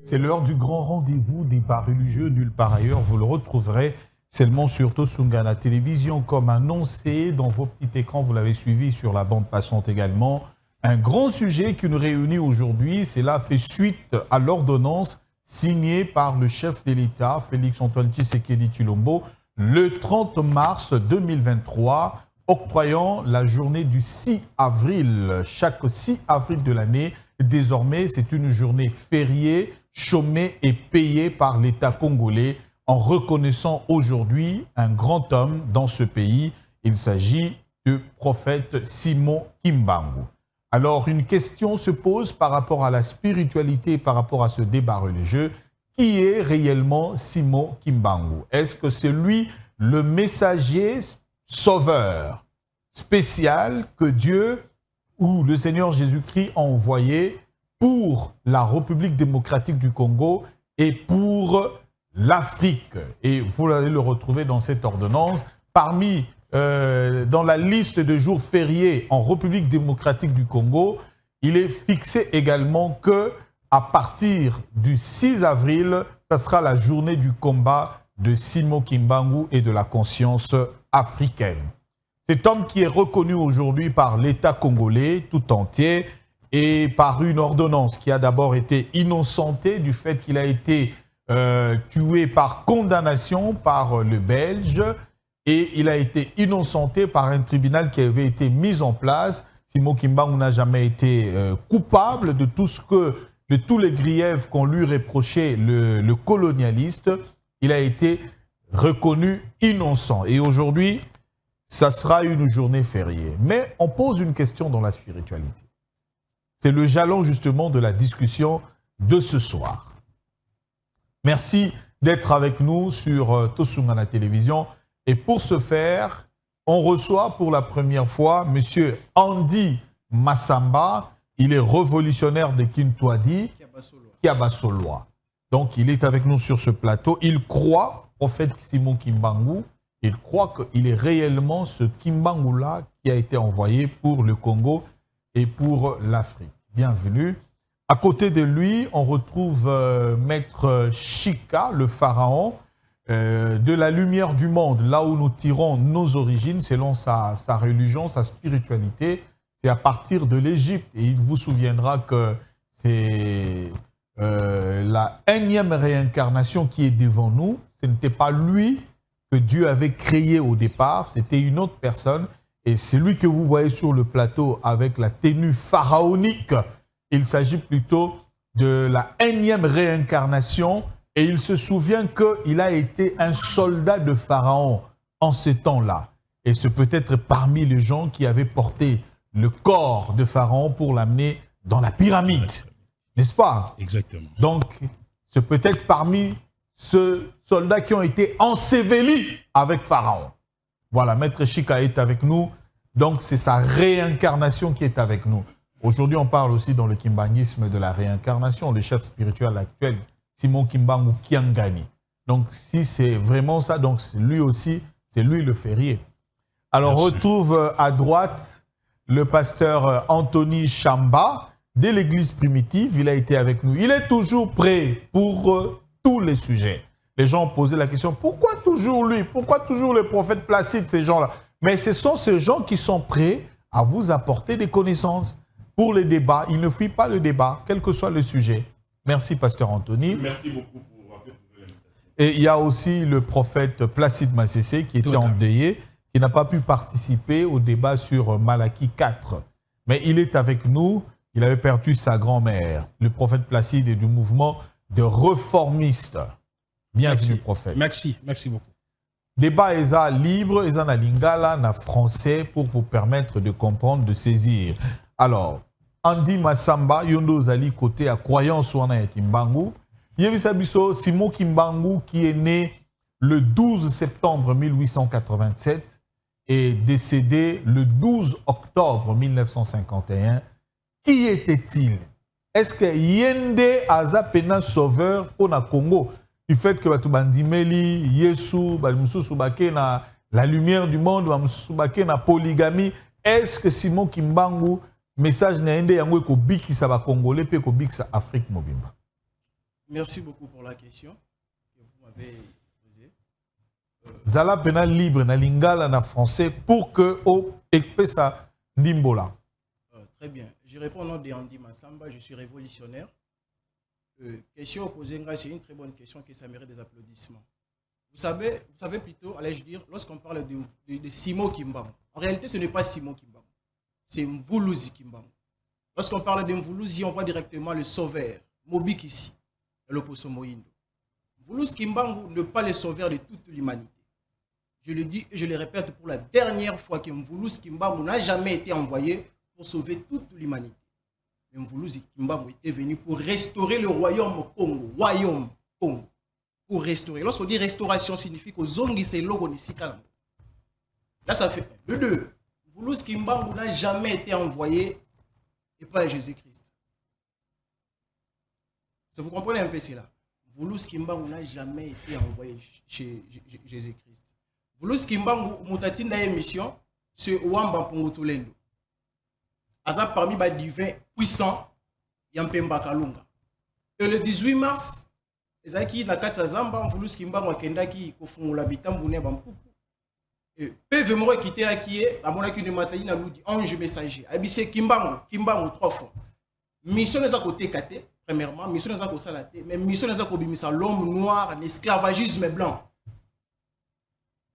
C'est l'heure du grand rendez-vous, débat religieux nulle part ailleurs. Vous le retrouverez seulement sur Tosungana Télévision, comme annoncé dans vos petits écrans. Vous l'avez suivi sur la bande passante également. Un grand sujet qui nous réunit aujourd'hui, cela fait suite à l'ordonnance signée par le chef de l'État, Félix-Antoine Tshisekedi Tshilombo, le 30 mars 2023, octroyant la journée du 6 avril. Chaque 6 avril de l'année, désormais, c'est une journée fériée, chômée et payée par l'État congolais, en reconnaissant aujourd'hui un grand homme dans ce pays. Il s'agit du prophète Simon Kimbangu. Alors, une question se pose par rapport à la spiritualité, par rapport à ce débat religieux. Qui est réellement Simon Kimbangu? Est-ce que c'est lui le messager sauveur spécial que Dieu ou le Seigneur Jésus-Christ a envoyé pour la République démocratique du Congo et pour l'Afrique? Et vous allez le retrouver dans cette ordonnance. Parmi dans la liste de jours fériés en République démocratique du Congo, il est fixé également que à partir du 6 avril, ça sera la journée du combat de Simon Kimbangu et de la conscience africaine. Cet homme qui est reconnu aujourd'hui par l'État congolais tout entier et par une ordonnance qui a d'abord été innocentée du fait qu'il a été tué par condamnation par le Belge, et il a été innocenté par un tribunal qui avait été mis en place. Simon Kimbangu n'a jamais été coupable de tous les griefs qu'on lui reprochait le colonialiste. Il a été reconnu innocent. Et aujourd'hui, ça sera une journée fériée. Mais on pose une question dans la spiritualité. C'est le jalon justement de la discussion de ce soir. Merci d'être avec nous sur Tosungana Télévision. Et pour ce faire, on reçoit pour la première fois M. Andy Massamba. Il est révolutionnaire de Kintwadi, Kiabasoloa. Donc, il est avec nous sur ce plateau. Il croit, prophète Simon Kimbangu, il croit qu'il est réellement ce Kimbangu-là qui a été envoyé pour le Congo et pour l'Afrique. Bienvenue. À côté de lui, on retrouve Maître Chika, le pharaon, de la lumière du monde, là où nous tirons nos origines, selon sa religion, sa spiritualité, c'est à partir de l'Égypte. Et il vous souviendra que c'est la énième réincarnation qui est devant nous. Ce n'était pas lui que Dieu avait créé au départ, c'était une autre personne. Et celui que vous voyez sur le plateau avec la tenue pharaonique, il s'agit plutôt de la énième réincarnation. Et il se souvient qu'il a été un soldat de Pharaon en ces temps-là. Et c'est peut-être parmi les gens qui avaient porté le corps de Pharaon pour l'amener dans la pyramide. N'est-ce pas? Exactement. Donc, c'est peut-être parmi ceux soldats qui ont été ensevelis avec Pharaon. Voilà, Maître Chika est avec nous. Donc, c'est sa réincarnation qui est avec nous. Aujourd'hui, on parle aussi dans le kimbangisme de la réincarnation. Le chef spirituel actuel, Simon Kimbangu Kiangani. Donc, si c'est vraiment ça, donc lui aussi, c'est lui le férié. Alors, on retrouve à droite le pasteur Anthony Chamba de l'église primitive. Il a été avec nous. Il est toujours prêt pour tous les sujets. Les gens ont posé la question, pourquoi toujours lui? Pourquoi toujours le prophète Placide, ces gens-là? Mais ce sont ces gens qui sont prêts à vous apporter des connaissances. Pour les débats, ils ne fuient pas le débat, quel que soit le sujet. Merci, pasteur Anthony. Merci beaucoup pour cette nouvelle invitation. Et il y a aussi le prophète Placide Massessé qui était endeuillé, qui n'a pas pu participer au débat sur Malachie 4. Mais il est avec nous, il avait perdu sa grand-mère. Le prophète Placide est du mouvement de réformistes. Bienvenue, prophète. Merci beaucoup. Débat est libre, est en lingala, en français, pour vous permettre de comprendre, de saisir. Alors, Andy Massamba, Yondo Zali, côté à croyance ou à Kimbangu. Yevisabiso, Simon Kimbangu, qui est né le 12 septembre 1887 et décédé le 12 octobre 1951. Qui était-il? Est-ce que Yende Azapena sauveur pour le Congo? Du fait que Batubandimeli, Yesu, Batumususubake na la lumière du monde, Batumususubake na polygamie. Est-ce que Simon Kimbangu message na ende yango ko bikisa ba Congolais pe ko bikisa Afrique mobimba? Merci beaucoup pour la question que vous m'avez posée. Zala pena libre na lingala na français pour que o ekpesa ndimbola. Très bien. Je réponds au nom de Andy Massamba, je suis révolutionnaire. Question opposée, c'est une très bonne question qui ça mérite des applaudissements. Vous savez plutôt, allais-je dire, lorsqu'on parle de Simo Kimbangu, en réalité ce n'est pas Simo Kimbangu, c'est Mvuluzi Kimbangu. Lorsqu'on parle de Mvuluzi, on voit directement le sauveur, Mobik ici, et l'opposé Moïndo. Mvuluzi Kimbangu n'est pas le sauveur de toute l'humanité. Je le dis et je le répète pour la dernière fois que Mvuluzi Kimbangu n'a jamais été envoyé pour sauver toute l'humanité. Mais Mvuluzi Kimbangu était venu pour restaurer le royaume Congo. Royaume Congo. Pour restaurer. Lorsqu'on dit restauration, signifie que Zongi c'est logo ni Sikalango. Là, ça fait le 2. Mvuluzi Kimbangu n'a jamais été envoyé et pas Jésus-Christ. Vous comprenez un peu cela. Mvuluzi Kimbangu n'a jamais été envoyé chez Jésus-Christ. Mvuluzi Kimbangu, mutatinda émission, c'est Wamba Pongotolendo. Aza parmi les divins puissants, Yampemba Kalunga. Et le 18 mars, ezaki na kati Zamba, Mvuluzi Kimbangu akendaki kofungula bitambu ne bampupu. Et PV moko ekitelaki ye, amonaki ne matani na ludi ange messager. Abise Kimbangu 3 fois. Mission eza koteka te, premièrement, mission eza kosala te, mais mission eza kobimisa l'homme noir en esclavagisme blanc.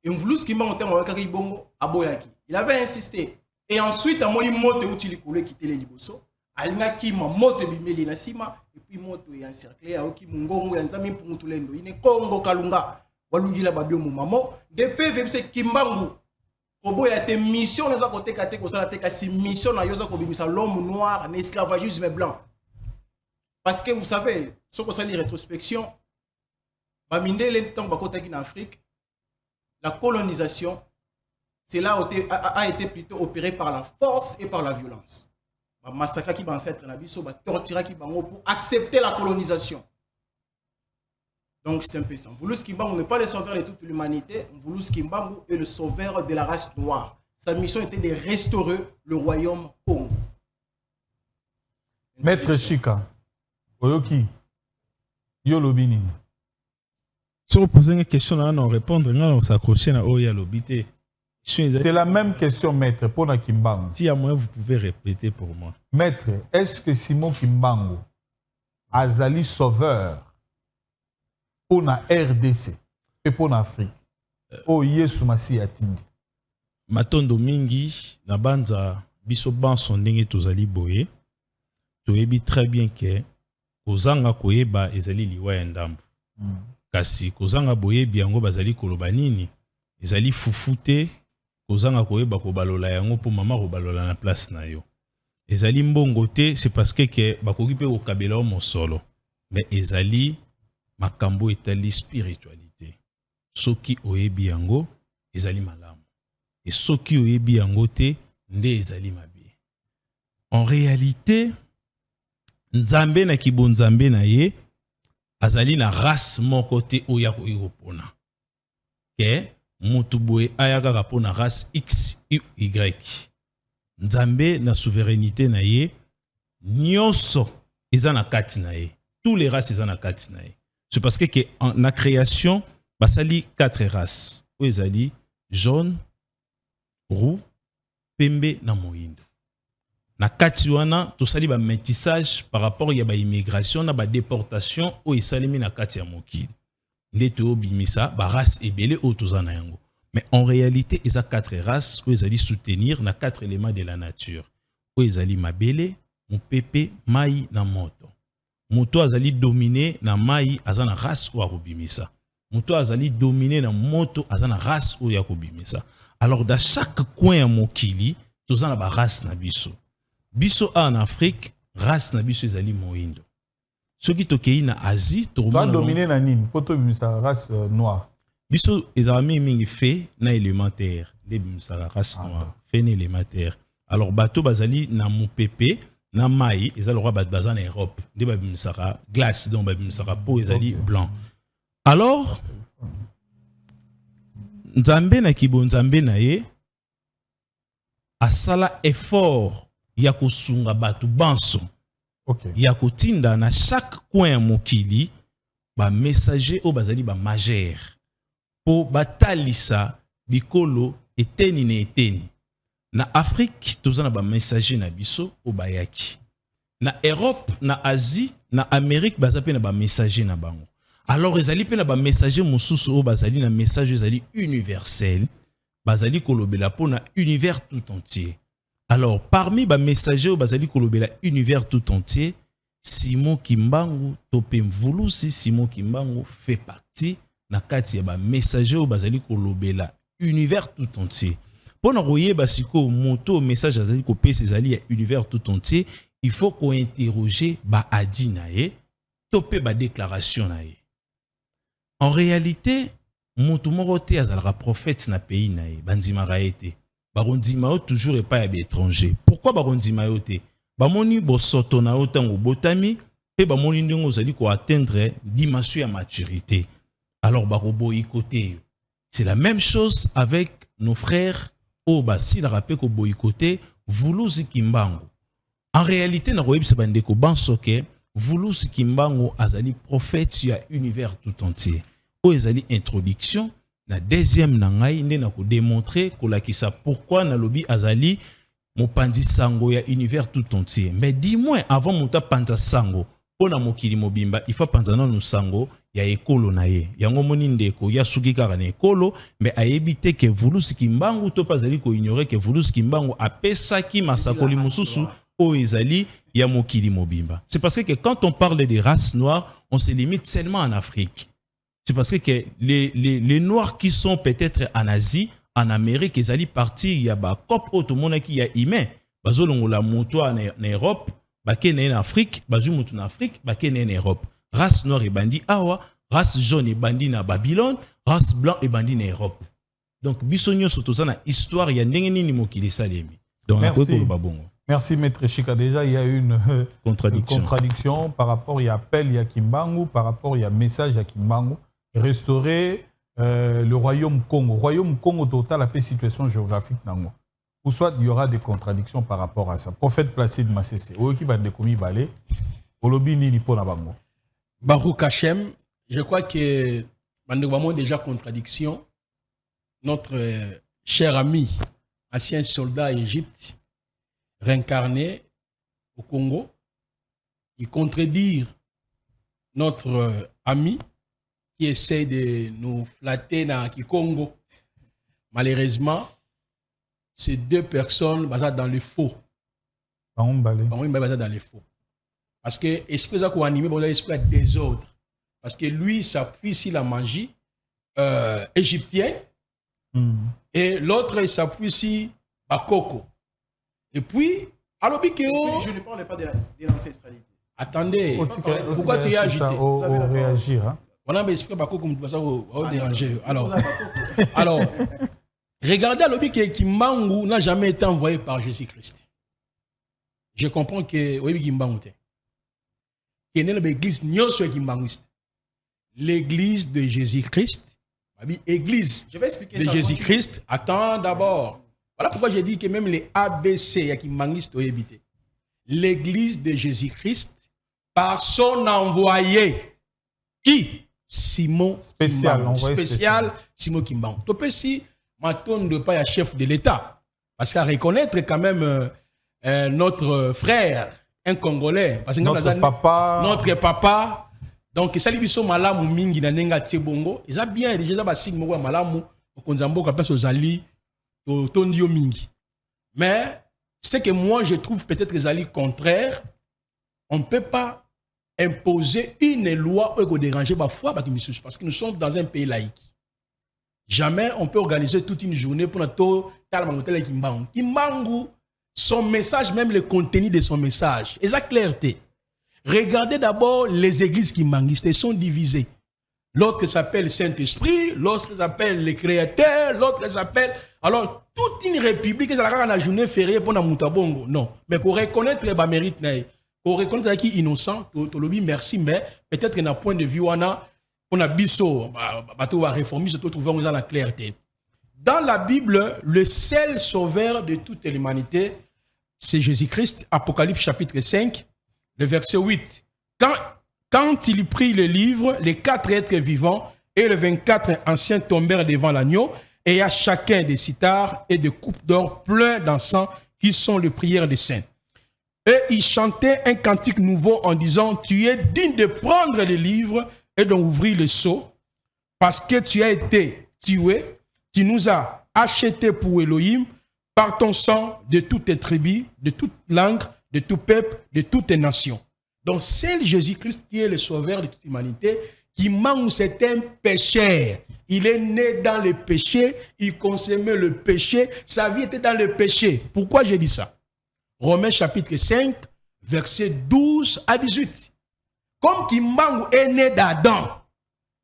Et Mvuluzi Kimbangu temo wakaki bongo aboyaki. Il avait insisté. Et ensuite, à mon moto utili koule quitter les liboso, alina kima moto bimeli na sima, et puis moto est encerclé, aoki mungongo ya nzami pungutulendo. Il est Congo Kalunga, walungila babio mumamo, depuis vebse Kimbangu, kobo ya te mission neza kote kate kosala te kasi mission na yoza kobimisa l'homme noir en esclavagisme blanc. Parce que vous savez, ce qu'on s'appelle rétrospection, bamindele tant bakotaki en Afrique, la colonisation, cela a été plutôt opéré par la force et par la violence. Massacre qui va ancêtre nabiso, torturer qui bango pour accepter la colonisation. Donc c'est un peu ça. Mvuluzi Kimbangu n'est pas le sauveur de toute l'humanité. Mvuluzi Kimbangu est le sauveur de la race noire. Sa mission était de restaurer le royaume Congo. Maître Chika, Oyoki, Yolobini. Si vous posez une question, on répondre, on s'accroche à Oya Lobité. C'est la même question, maître, pour na Kimbangu. Si à moi, vous pouvez répéter pour moi. Maître, est-ce que Simon Kimbangu, azali sauveur pour la RDC et pour l'Afrique? Oh, Yesu Masi Atindi. Matondo mingi, na banza, biso banso ndenge tozali boye, toyebi très bien que kozanga koyeba ezali liwa ya ndambu. Kasi kozanga boye biango bazali koloba nini, ezali fufute, kozanga koyeba kobalola yango po mama kobalola na place na yo. Ezali mbongo te, c'est parce que bakoki pe kokabela o mosolo. Mais ezali makambo etali spiritualité. Soki oyebi yango, ezali malamu. Et soki oyebi yango te, nde ezali mabe. En réalité, nzambe na kibonzambe na ye, azali na race moko te oya koyopona. Ke mutuboe ayaka kapona race X, Y. Nzambe na souveraineté na ye, nyonso eza na kati na ye. Tous les races eza na kati na ye. C'est parce que en la création, basali 4 races. Ezali jaune, roux, pembe na moindo. Na kati wana tosali ba métissage par rapport ya ba immigration na ba déportation o esalemi na kati ya mokili. Ndeto obimisa ba race ebele o tozana yango. Mais en réalité, il y a 4 races où ils allaient soutenir na 4 éléments de la nature. Où ils allaient mabele, mpepe, mai na moto. Moto azali dominer na mai azana race ou arobimisa. Moto azali dominer na moto azana race ou yakobimisa. Alors dans chaque coin ya mokili, tozana ba race na biso. Biso en Afrique, race na biso ezali moindo. Ceux qui tokei na Asie, to dominer na nini, poto bimisa race noire. Biso ezami mingi fait na élémentaire, de bimisa race noire, fait na élémentaire. Alors bato bazali na mupepe na mai ezali roi bat bazana Europe, de babimisa glace donc babimisa po ezali blanc. Alors Nzambe na kibonzambe na ye asala effort ya kosunga bato banso. Okay. Ya kotinda na chaque coin ya mokili ba messager o bazali ba majeur po batalisa bikolo eteni na eteni. Na Afrique tozana ba messager na biso o bayaki. Na Europe, na Asie, na Amérique bazape na ba messager na bango. Alors ezali pe na ba messager mosusu o bazali na message ezali universel, bazali kolobela po na univers tout entier. Alors parmi ba messager o bazali kolobela univers tout entier, Simon Kimbangu tope mvulusi Simon Kimbangu fait partie na kati ya ba messager o bazali kolobela univers tout entier. Pour nous basiko moto message azali ko pesa ezali ya univers tout entier, il faut qu'on interroger ba adi na ye, tope ba déclaration na ye. En réalité, moto moko te azalaka prophète na pays na ye, bandimaka ye te. Barondima yo toujours epa ya étranger. Pourquoi barondima yo te? Bamoni bosoto na yo tango botami, pe bamoni ndenge ozali ko atteindre dimension ya maturité. Alors baroboyi côté. C'est la même chose avec nos frères au basi la rappel ko boycotté Vulusi Kimbangu. En réalité na royebisa bandeko bansoke Vulusi Kimbangu azali prophète ya univers tout entier. O ezali introduction na deuxième nangai nde na ko démontrer ko lakisa pourquoi na lobi azali mopandi sango ya univers tout entier. Mais dis-moi avant monta panda sango pona mokili mobimba il faut panza na sango ya ekolo na ye. Yango moni ndeko ya suki kaka na ekolo mais ayebite ke Vulusi Kimbangu to pazali ko ignorer ke Vulusi Kimbangu apesaki masakoli mususu o ezali ya mokili mobimba. C'est parce que quand on parle des races noires, on se limite seulement en Afrique. C'est parce que les noirs qui sont peut-être en Asie, en Amérique, ils allaient partir, il y a ba cop automona qui ya humain. Bazolongo la moto en Europe, bakene en Afrique, bazu moto en Afrique, bakene en Europe. Race noire et bandit awa, race jaune et bandit na Babylone, race blanc et bandit na Europe. Donc bisonyo soto ça na histoire ya ndenge nini mokili salemi. Donc Merci Maître Chika. Déjà, il y a une contradiction par rapport, il y a appel, il y a Kimbangu, par rapport, il y a message à Kimbangu. Restaurer le royaume Congo. Royaume Congo total a fait situation géographique nango. Ou soit il y aura des contradictions par rapport à ça. Prophète Placide Massessé. Ou qui va découvrir balé. Olobi ni pour la bango. Baruch Hashem, je crois que nous avons déjà contradiction. Notre cher ami, ancien soldat à Égypte, réincarné au Congo, il contredire notre ami qui essaie de nous flatter dans le Congo. Malheureusement, ces deux personnes basées dans le faux. Basées dans le faux. Parce que l'esprit qui est animé, c'est l'esprit des autres. Parce que lui s'appuie sur la magie égyptienne et l'autre s'appuie sur Bakoko. Et puis, alors je ne parle pas de l'ancestralité. Attendez, pourquoi tu es agité? Réagir, hein? On a expliqué Bakoko comme ça, on déranger. Alors, regardez l'objet que Kimbangu n'a jamais été envoyé par Jésus-Christ. Je comprends que oui, Kimbangu était. L'église de Jésus-Christ, l'église de Jésus-Christ, attends d'abord. Voilà pourquoi j'ai dit que même les ABC qui manguisent éviter. L'église de Jésus-Christ par son envoyé. Qui? Simon spécial, spécial Simon Kimbangu. Tu peux si maintenant ne pas être chef de l'État. Parce qu'à reconnaître quand même notre frère, un Congolais. Parce que notre papa. Donc, ça lui sont malamu mingi na nenga tsebongo. Ils ont bien déjà ba signe mo malamu konzambo ka peso zali tondio mingi. Mais ce que moi je trouve peut-être zali contraire, on ne peut pas imposer une loi pour déranger ma foi parce que nous sommes dans un pays laïque. Jamais on peut organiser toute une journée pour notre talmangotel Kimbangu. Kimbangu, son message, même le contenu de son message, et sa clarté. Regardez d'abord les églises kimbanguistes, elles sont divisées. L'autre s'appelle Saint-Esprit, l'autre s'appelle le Créateur, l'autre s'appelle... Alors, toute une république, c'est la journée fériée pour Moutabongo. Non. Mais pour reconnaître les mérites, pour reconnaître qui est innocent, merci, mais peut-être d'un point de vue, on a biso, on va réformer, se trouver dans la clarté. Dans la Bible, le seul sauveur de toute l'humanité, c'est Jésus-Christ, Apocalypse chapitre 5, le verset 8. Quand il prit le livre, les 4 êtres vivants et les 24 anciens tombèrent devant l'agneau, et à chacun des cithars et des coupes d'or plein d'encens qui sont les prières des saints. Et ils chantaient un cantique nouveau en disant, tu es digne de prendre le livre et d'en ouvrir le sceau, parce que tu as été tué, tu nous as achetés pour Elohim par ton sang de toutes tes tribus, de toute langue, de tout peuple, de toutes tes nations. Donc c'est Jésus-Christ qui est le sauveur de toute l'humanité, qui manque, c'est un pécheur. Il est né dans le péché, il consommait le péché, sa vie était dans le péché. Pourquoi j'ai dit ça? Romains chapitre 5, versets 12 à 18. Comme Kimbangu est né d'Adam,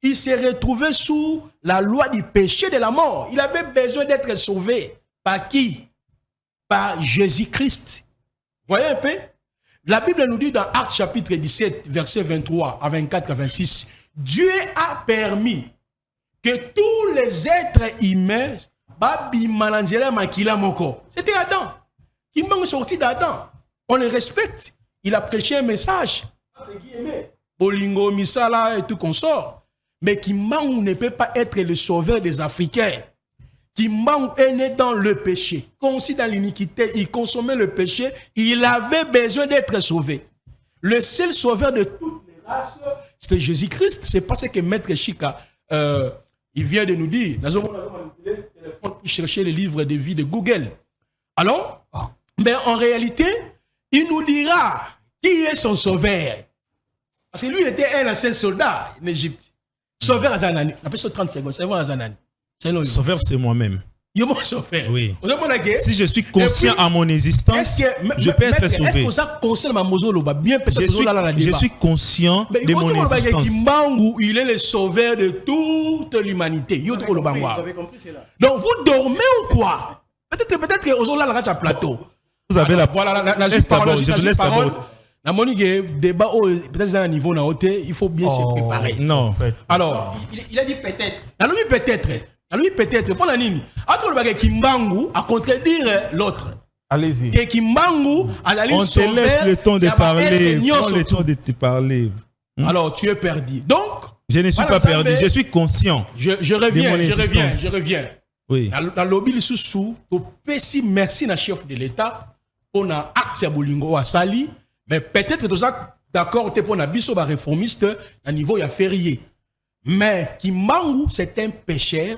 il s'est retrouvé sous la loi du péché de la mort. Il avait besoin d'être sauvé. Par qui? Par Jésus-Christ. Voyez un peu? La Bible nous dit dans Actes chapitre 17, versets 23 à 24 à 26, Dieu a permis que tous les êtres humains, c'était Adam. Il est sorti d'Adam. On le respecte. Il a prêché un message. Bolingo, Misala et tout consort. Mais Kimbangu ne peut pas être le sauveur des Africains. Kimbangu est né dans le péché. Conçu dans l'iniquité, il consommait le péché. Il avait besoin d'être sauvé. Le seul sauveur de toutes les races, c'était Jésus-Christ. C'est pas ce que Maître Chika, il vient de nous dire. Nous avons manipulé le téléphone pour chercher les livres de vie de Google. Alors, mais en réalité, il nous dira qui est son sauveur. Parce que lui, il était un ancien soldat en Égypte. Sauveur Azanani. On appelle ça 30 secondes. Sauveur Azanani. Sauveur, c'est moi-même. Il est mon sauveur. Oui. Si je suis conscient à mon existence, je peux être sauvé. Je suis conscient de mon existence. Il est le sauveur de toute l'humanité. Vous avez compris cela? Donc vous dormez ou quoi? Peut-être que aujourd'hui, là, là, plateau. Vous avez la parole. Je vous laisse d'abord. La monique débat peut-être à un niveau na hauteur, il faut bien se préparer. Non. Alors, il a dit peut-être. La lui peut-être. La lui peut-être. Pour la nini. Entre le bagage Kimbangu à contredire l'autre. Allez-y. Que Kimbangu à la liste. On te laisse le temps de parler. Prends le temps de te parler. Alors, tu es perdu. Donc. Je ne suis pas perdu. Je suis conscient. Je reviens. Oui. Dans le lobby sous au PC merci na chef de l'État on a acte à Bolingo à Sali mais peut-être que ça d'accord tu pour na biso ba réformiste à niveau ya férié mais Kimbangu c'est un pécheur.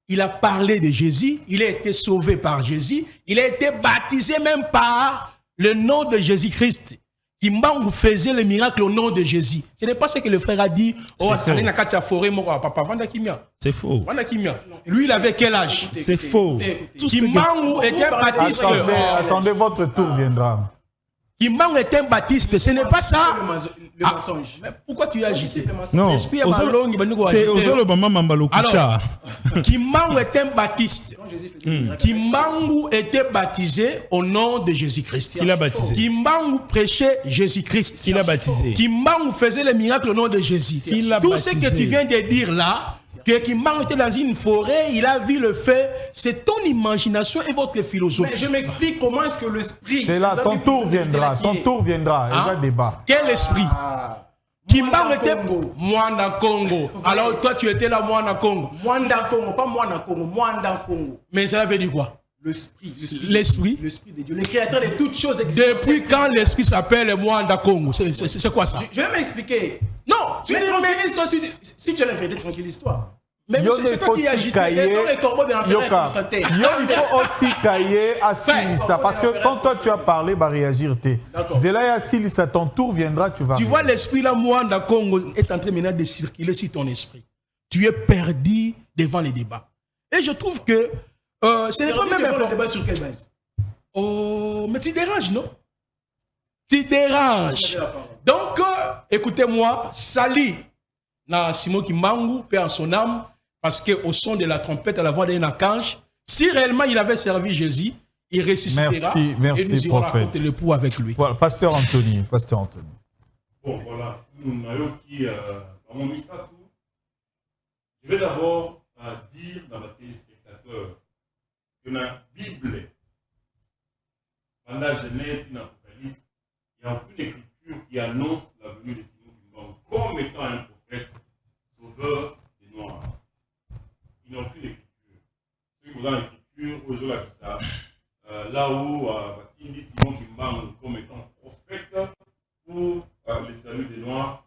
Il a parlé de Jésus, il a été sauvé par Jésus, il a été baptisé même par le nom de Jésus-Christ. Kimbangu faisait le miracle au nom de Jésus. Ce n'est pas ce que le frère a dit. Oh, c'est faux. Lui, il avait quel âge? C'est faux. Kimbangu était un baptiste. Attendez, votre tour viendra. Kimbangu est un baptiste. Ce n'est pas ça. Le mensonge. Mais pourquoi tu as agité? Non. Alors, Kimbangu est un baptiste. Kimbangu était baptisé au nom de Jésus-Christ. Il a baptisé. Kimbangu prêchait Jésus-Christ. Il a baptisé. Kimbangu faisait les miracles au nom de Jésus. Tout ce que tu viens de dire là, que Kimbangu était dans une forêt, il a vu le feu, c'est ton imagination et votre philosophie. Mais je m'explique comment est-ce que l'esprit... C'est là, ton tour viendra. Ton tour viendra. Il y a débat. Quel esprit? Kimbangu était Mwanda Congo. Alors toi tu étais là Mwanda Congo. Mwanda Congo, pas Mwanda Congo, Mwanda Congo. Mais ça veut dire quoi? L'esprit. L'esprit. L'esprit de Dieu, le créateur de toutes choses. Depuis quand l'esprit s'appelle Mwanda Congo? C'est quoi ça? Je vais m'expliquer. Non, tu dis l'histoire si tu as la vérité, tranquille l'histoire. Mais c'est toi qui agis. C'est sur les corbeaux de l'empereur Constantin. Il faut aussi cailler à Silissa. Parce que quand toi tu as parlé, va réagir. Zelaya Silissa, ton tour viendra, tu vas. Tu vois l'esprit là, Mwanda Congo est en train maintenant de circuler sur ton esprit. Tu es perdu devant les débats. Et je trouve que ce n'est pas même un débat sur quelle base. Oh, mais tu déranges, non? Tu déranges. Donc, écoutez-moi, Sali, na Simon Kimbangu, paix en son âme, parce qu'au son de la trompette, à la voix d'un archange, si réellement il avait servi Jésus, il ressuscitera. Merci, et nous irons raconter le pouls avec lui. Voilà, Pasteur Anthony. Bon, voilà. Je vais d'abord dire dans la téléspectateur que dans la Bible, dans la Genèse et dans l'Apocalypse, il n'y a aucune écriture qui annonce la venue de Simon Kimbangu. comme étant un prophète, sauveur des Noirs. Il n'a aucune écriture. Ceux qui vous dans l'écriture, aux là, ça, là où Batindi Simon Kimbangu comme étant prophète pour le salut des Noirs,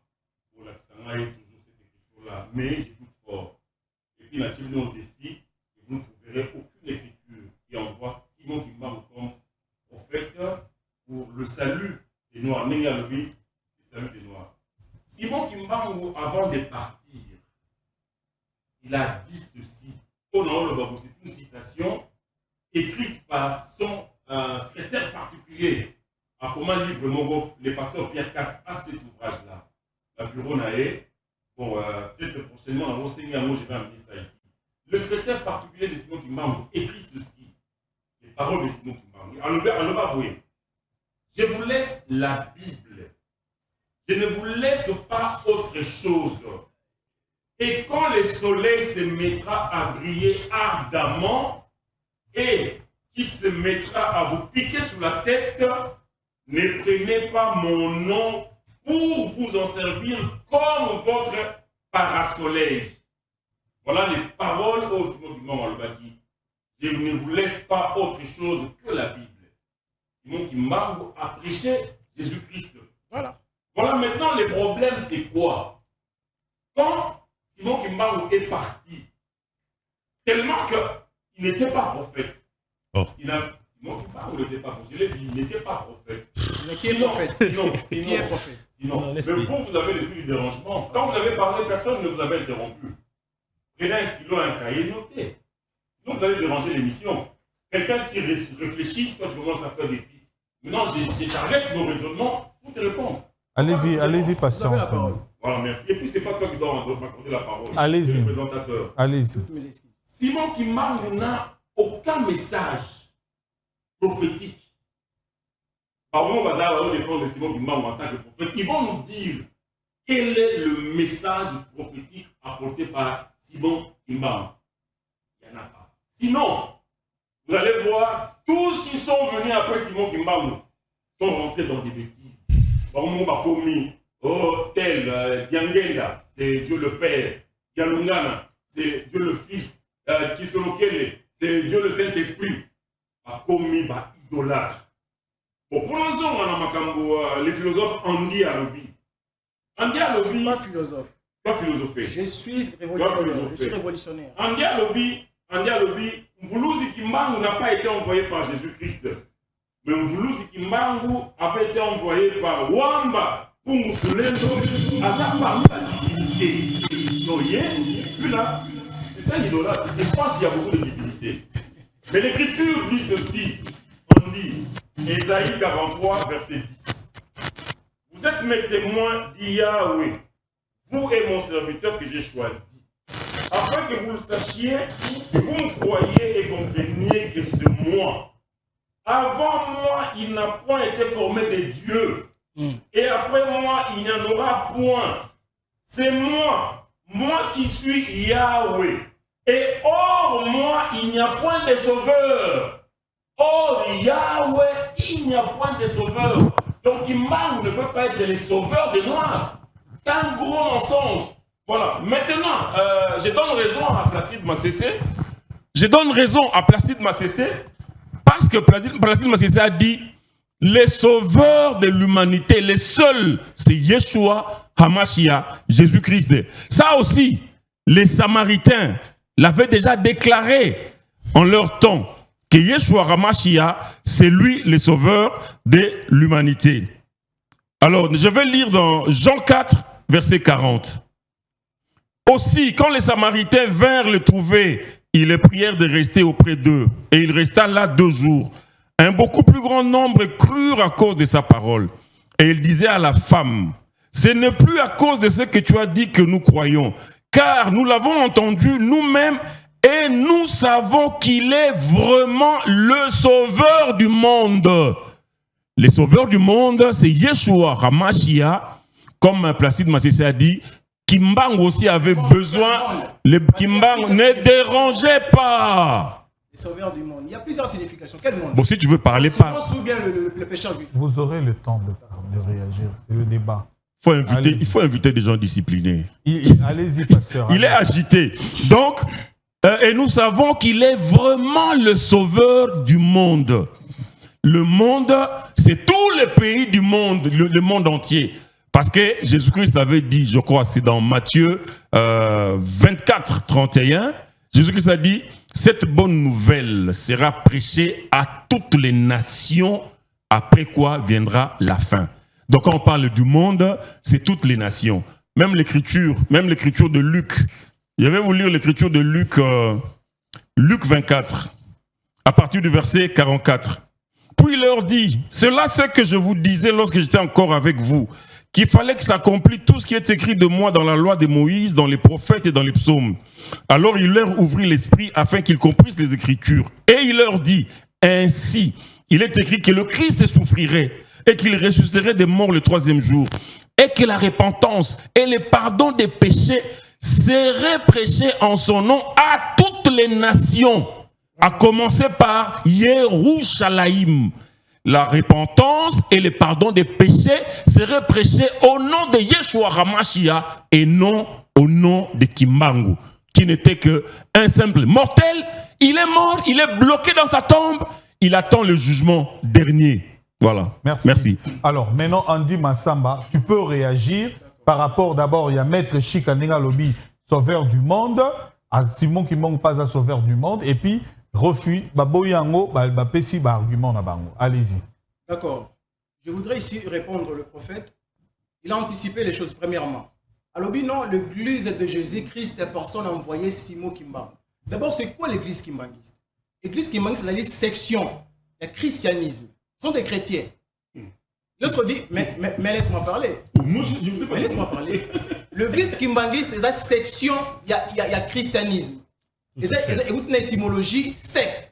pour la Kisanga, il y a toujours cette écriture-là. Mais j'écoute fort. Et puis, il au défi, et vous ne trouverez aucune écriture qui envoie Simon Kimbangu comme prophète pour le salut des Noirs. Mais il y a le salut des Noirs. Simon Kimbangu, avant de partir, il a dit ceci. C'est une citation écrite par son secrétaire particulier. À comment livre Mongo, le pasteur Pierre Casse a cet ouvrage-là. Le bureau Naé. Bon, peut-être prochainement, on va enseigner un mot, je vais amener ça ici. Le secrétaire particulier de Simon Kimbangu écrit ceci. Les paroles de Simon Kimbangu. En je vous laisse la Bible. Je ne vous laisse pas autre chose. Et quand le soleil se mettra à briller ardemment et qui se mettra à vous piquer sous la tête, ne prenez pas mon nom pour vous en servir comme votre parasoleil. Voilà les paroles au Simon Kimbangu Alobaki. Je ne vous laisse pas autre chose que la Bible. Simon Kimbangu a prêché Jésus-Christ. Voilà. Voilà maintenant le problème, c'est quoi? Quand Simon Kimbangu est parti, tellement qu'il n'était pas prophète. Oh. Simon Kimbangu n'était pas prophète. Je l'ai dit, il n'était pas prophète. Mais qui est prophète? Qui est prophète? Sinon, mais vous avez l'esprit du dérangement. Quand vous avez parlé, personne ne vous avait interrompu. Prenez un stylo, un cahier, notez. Sinon, vous allez déranger l'émission. Quelqu'un qui réfléchit, toi tu commences à faire des pics. Maintenant, j'arrête nos raisonnements pour te répondre. Allez-y, pasteur. Voilà, merci. Et puis, c'est pas toi qui dois m'accorder la parole. Allez-y. C'est le présentateur. Allez-y. Simon Kimbangu n'a aucun message prophétique. Par moment, on va défendre Simon Kimbangu en tant que prophète. Ils vont nous dire quel est le message prophétique apporté par Simon Kimbangu. Il n'y en a pas. Sinon, vous allez voir, tous qui sont venus après Simon Kimbangu sont rentrés dans des bêtises. Par moment, on va commis, oh, tel, Diangenda, c'est Dieu le Père. Yalungana, c'est Dieu le Fils. Kisolokele, c'est Dieu le Saint-Esprit. A commis, idolâtre. Bon, pour l'instant, on a Makambo, les philosophes Andy Alobi. Andy Alobi. Je ne suis pas philosophe. Tu as philosophé. Je suis révolutionnaire. Je suis révolutionnaire. Andy Alobi, Mvuluzi Kimbangu n'a pas été envoyé par Jésus-Christ. Mais Mvuluzi Kimbangu avait été envoyé par Wamba Pungutulendo, à ça parmi la divinité. Donc, lui là, c'est un idolâtre. Il pense qu'il y a beaucoup de divinité. Mais l'écriture dit ceci. On dit, Ésaïe 43, verset 10. Vous êtes mes témoins, dit Yahweh, vous et mon serviteur que j'ai choisi, afin que vous le sachiez, que vous me croyez et compreniez que c'est moi. Avant moi, il n'a point été formé de Dieu. Et après moi, il n'y en aura point. C'est moi qui suis Yahweh. Et hors moi, il n'y a point de sauveur. Hors Yahweh, il n'y a point de sauveur. Donc Kimbangu ne peut pas être le sauveur des Noirs. C'est un gros mensonge. Voilà. Maintenant, je donne raison à Placide Massessé. Parce que Placide Massessé a dit les sauveurs de l'humanité, les seuls, c'est Yeshua HaMashiach, Jésus-Christ. Ça aussi, les Samaritains l'avaient déjà déclaré en leur temps, que Yeshua HaMashiach, c'est lui le sauveur de l'humanité. Alors, je vais lire dans Jean 4, verset 40. Aussi, quand les Samaritains vinrent le trouver, ils les prièrent de rester auprès d'eux. Et il resta là 2 jours. Un beaucoup plus grand nombre crurent à cause de sa parole. Et il disait à la femme, ce n'est plus à cause de ce que tu as dit que nous croyons, car nous l'avons entendu nous-mêmes et nous savons qu'il est vraiment le sauveur du monde. Le sauveur du monde, c'est Yeshua HaMashiach, comme Placide Massessé a dit. Kimbangu aussi avait besoin, le Kimbangu ne dérangeait pas. Les sauveurs du monde. Il y a plusieurs significations. Quel monde? Bon, si tu veux parler, pas. Ou bien le pécheur juif. Vous aurez le temps de réagir. C'est le débat. Il faut inviter des gens disciplinés. Allez-y, pasteur. Il est agité. Donc, et nous savons qu'il est vraiment le sauveur du monde. Le monde, c'est tous les pays du monde, le monde entier. Parce que Jésus-Christ avait dit, je crois, c'est dans Matthieu 24, 31, Jésus-Christ a dit, cette bonne nouvelle sera prêchée à toutes les nations, après quoi viendra la fin. Donc quand on parle du monde, c'est toutes les nations. Même l'écriture de Luc. Je vais vous lire l'écriture de Luc, Luc 24, à partir du verset 44. Puis il leur dit, cela c'est ce que je vous disais lorsque j'étais encore avec vous, qu'il fallait que s'accomplisse tout ce qui est écrit de moi dans la loi de Moïse, dans les prophètes et dans les psaumes. Alors il leur ouvrit l'esprit afin qu'ils comprissent les Écritures. Et il leur dit, ainsi, il est écrit que le Christ souffrirait et qu'il ressusciterait des morts le 3e jour. Et que la repentance et le pardon des péchés seraient prêchés en son nom à toutes les nations, à commencer par Yerushalayim. La repentance et le pardon des péchés seraient prêchés au nom de Yeshua Hamashia et non au nom de Kimbangu, qui n'était qu'un simple mortel. Il est mort, il est bloqué dans sa tombe, il attend le jugement dernier. Voilà. Merci. Alors, maintenant, Andy Massamba, tu peux réagir par rapport, d'abord, il y a Maître Chikaninga Lobi, sauveur du monde, à Simon qui manque pas à sauveur du monde, et puis refus, Baboyango, Bapesi, argument na bango. Allez-y. D'accord. Je voudrais ici répondre le prophète. Il a anticipé les choses premièrement. Alors, non, l'église de Jésus-Christ est personne envoyée Simon Kimbangu. D'abord, c'est quoi l'église kimbanguiste? L'église kimbanguiste, c'est la section, le christianisme. Ce sont des chrétiens. Lorsqu'on dit, mais laisse-moi parler. Mais laisse-moi parler. L'église kimbanguiste, c'est la section, il y a christianisme. Et ça, écoute une étymologie secte.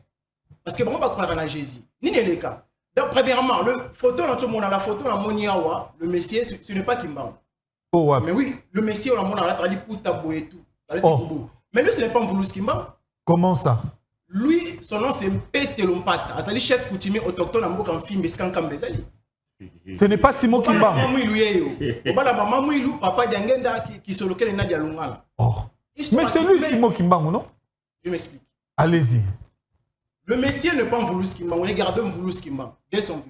Parce que bon, on va croire en Jésus. Ni n'est le cas. Donc, premièrement, la photo dans Moniawa, le Messie, ce n'est pas Kimbangu. Oh, ouais. Mais oui, le Messie, on a montré Poutabou et tout. Mais lui, ce n'est pas Mvoulous Kimbangu. Comment ça? Lui, son nom, c'est Mpete Lompata. C'est le chef coutumier autochtone en film Kambezali. Ce n'est pas Simon Kimbangu. Papa Diangenda qui se lequel Nadia Lungala. Oh. Mais c'est lui, Simon Kimbangu, non? Je m'explique. Allez-y. Le Messie n'est pas Mvoulous Kimbangu. Regardez Mvoulous Kimbangu. Dès son vivant.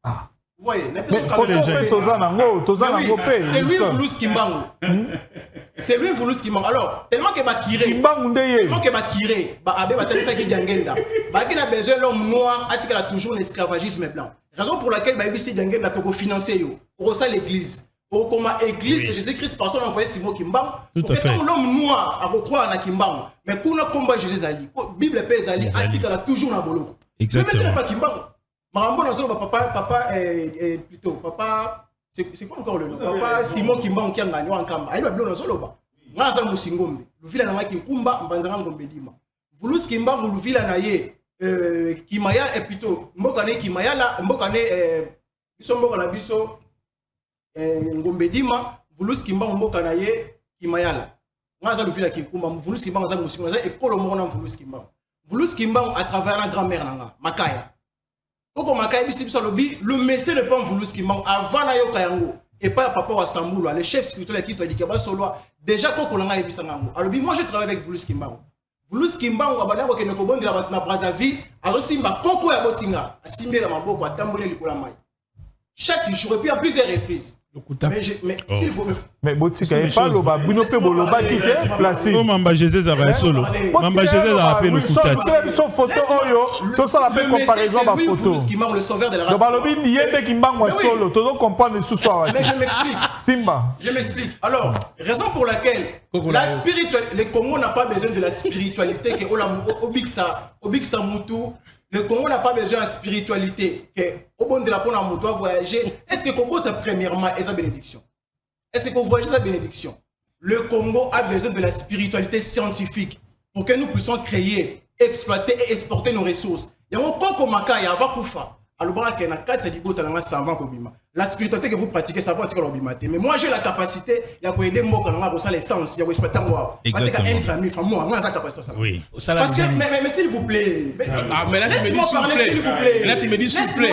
Ah. Vous voyez, c'est lui Mvoulous Kimbangu. C'est lui Mvoulous Kimbangu. Alors, tellement qu'il va tirer. Tellement qu'il va tirer. Abe va tellement ça qui Diangenda. Il a besoin de l'homme noir, il a toujours l'esclavagisme blanc. Raison pour laquelle il Diangenda a financé l'église. Comme l'église de Jésus-Christ, personne n'a envoyé Simon Kimbangu. Pour que l'homme noir a croire en Kimbangu. Mais pour le combat Jésus Ali, la Bible peut Zali, article a toujours na boloko. Exactement. Mais ce n'est pas Kimbangu. Marambo dans son papa, c'est quoi encore le nom? Papa Simon Kimbangu qui a gagné en Kamba. Il va bien dans son loba. Ngasa Musingombe. Le villa na Kimkumba, Mbanzanga Ngombedima. Voulous Kimbangu, le villa na ye, Kimaya et plutôt, Mbokane Kimaya là, Mbokane, biso Mbokana biso, Ngombedima, Voulous Kimbangu Mbokana ye, Kimaya là. Ngasa le villa Kimkumba, Voulous Kimbangu Ngasa Musingombe, et Kolomona Voulous Kimbangu. Voulous Kimbangu à travers la grand-mère Nanga, Makaya. Le Messie ne peut pas Mvoulous Kimbangu avant na yoka yango et pas papa wa Samboulou, le chef spirituel qui t'a dit que ba solo déjà koko langa ebisangango. Alors moi je travaille avec Mvoulous Kimbangu. Mvoulous Kimbangu abana ko kene ko bondela na Brazzaville, alors simba koko ya botinga, asimbela maboko atambole likola mai. Chaque jour et puis en plusieurs reprises. Mais s'il vous plaît. Mais Botika est pas le babino pe boloba qui est placé. Non, Mamba Jésus a solo. Mamba Jésus a appelé le Koutati. Son photo oyo, tout ça la même comparaison ma photo. Le sauveur de la race. Le balobi yende Kimbangu solo, tout le comprendre sous soi. Mais je m'explique. Simba. Je m'explique. Alors, raison pour laquelle la spiritualité, le Congo n'a pas besoin de la spiritualité que Obiksa Moutou. Le Congo n'a pas besoin de spiritualité. Au bon de la peau, on doit voyager. Est-ce que le Congo a premièrement et sa bénédiction? Est-ce qu'on voyage sa bénédiction? Le Congo a besoin de la spiritualité scientifique pour que nous puissions créer, exploiter et exporter nos ressources. Il y a un Congo Makaya, va Koufa. Alors, il y a 4 savants pour Bima. La spiritualité que vous pratiquez, ça va être l'obimate. Mais moi, j'ai la capacité, il y a aider moi quand on a l'essence, il y a respecter moi. Exactement. Moi, j'ai capacité ça. Oui. Parce que, mais s'il vous plaît. Ah, mais là, tu me dis s'il vous plaît. Là, tu me dis s'il vous plaît.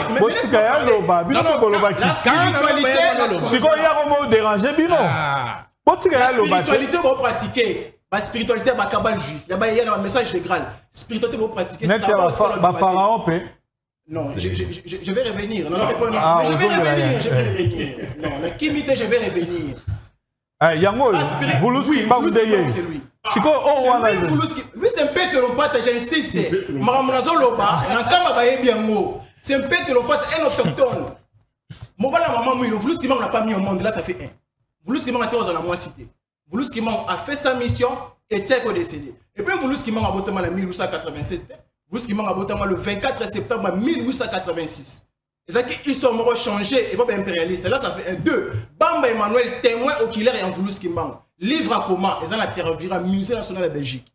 La spiritualité, vous pratiquez. La spiritualité, c'est un cabal juif. Il y a un message de Graal. Spiritualité, vous pratiquez. Pharaon, non, je vais revenir. Non, mais je vais revenir. Non, mais qui m'était, je vais revenir. Yango, Vuluski, c'est lui. Lui, c'est un pète l'opate, j'insiste. Maramunazo Loba, Nankama Bayebiango. C'est un pète l'opate, un autochtone. Mon bala maman, le Vuluski n'a pas mis au monde, là, ça fait un. Vuluski m'a tiré dans la cité. Vuluski a fait sa mission et est décédé. Et puis Vuluski m'a aboté en 1887. Vuluski m'a aboté le 24 septembre 1886. C'est-à-dire qu'ils sont changés et pas impérialistes. Là, ça fait un 2. Bamba Emmanuel, témoin oculaire et en Vuluski m'a. Livre à comment ils ont interviewé musée national de Belgique.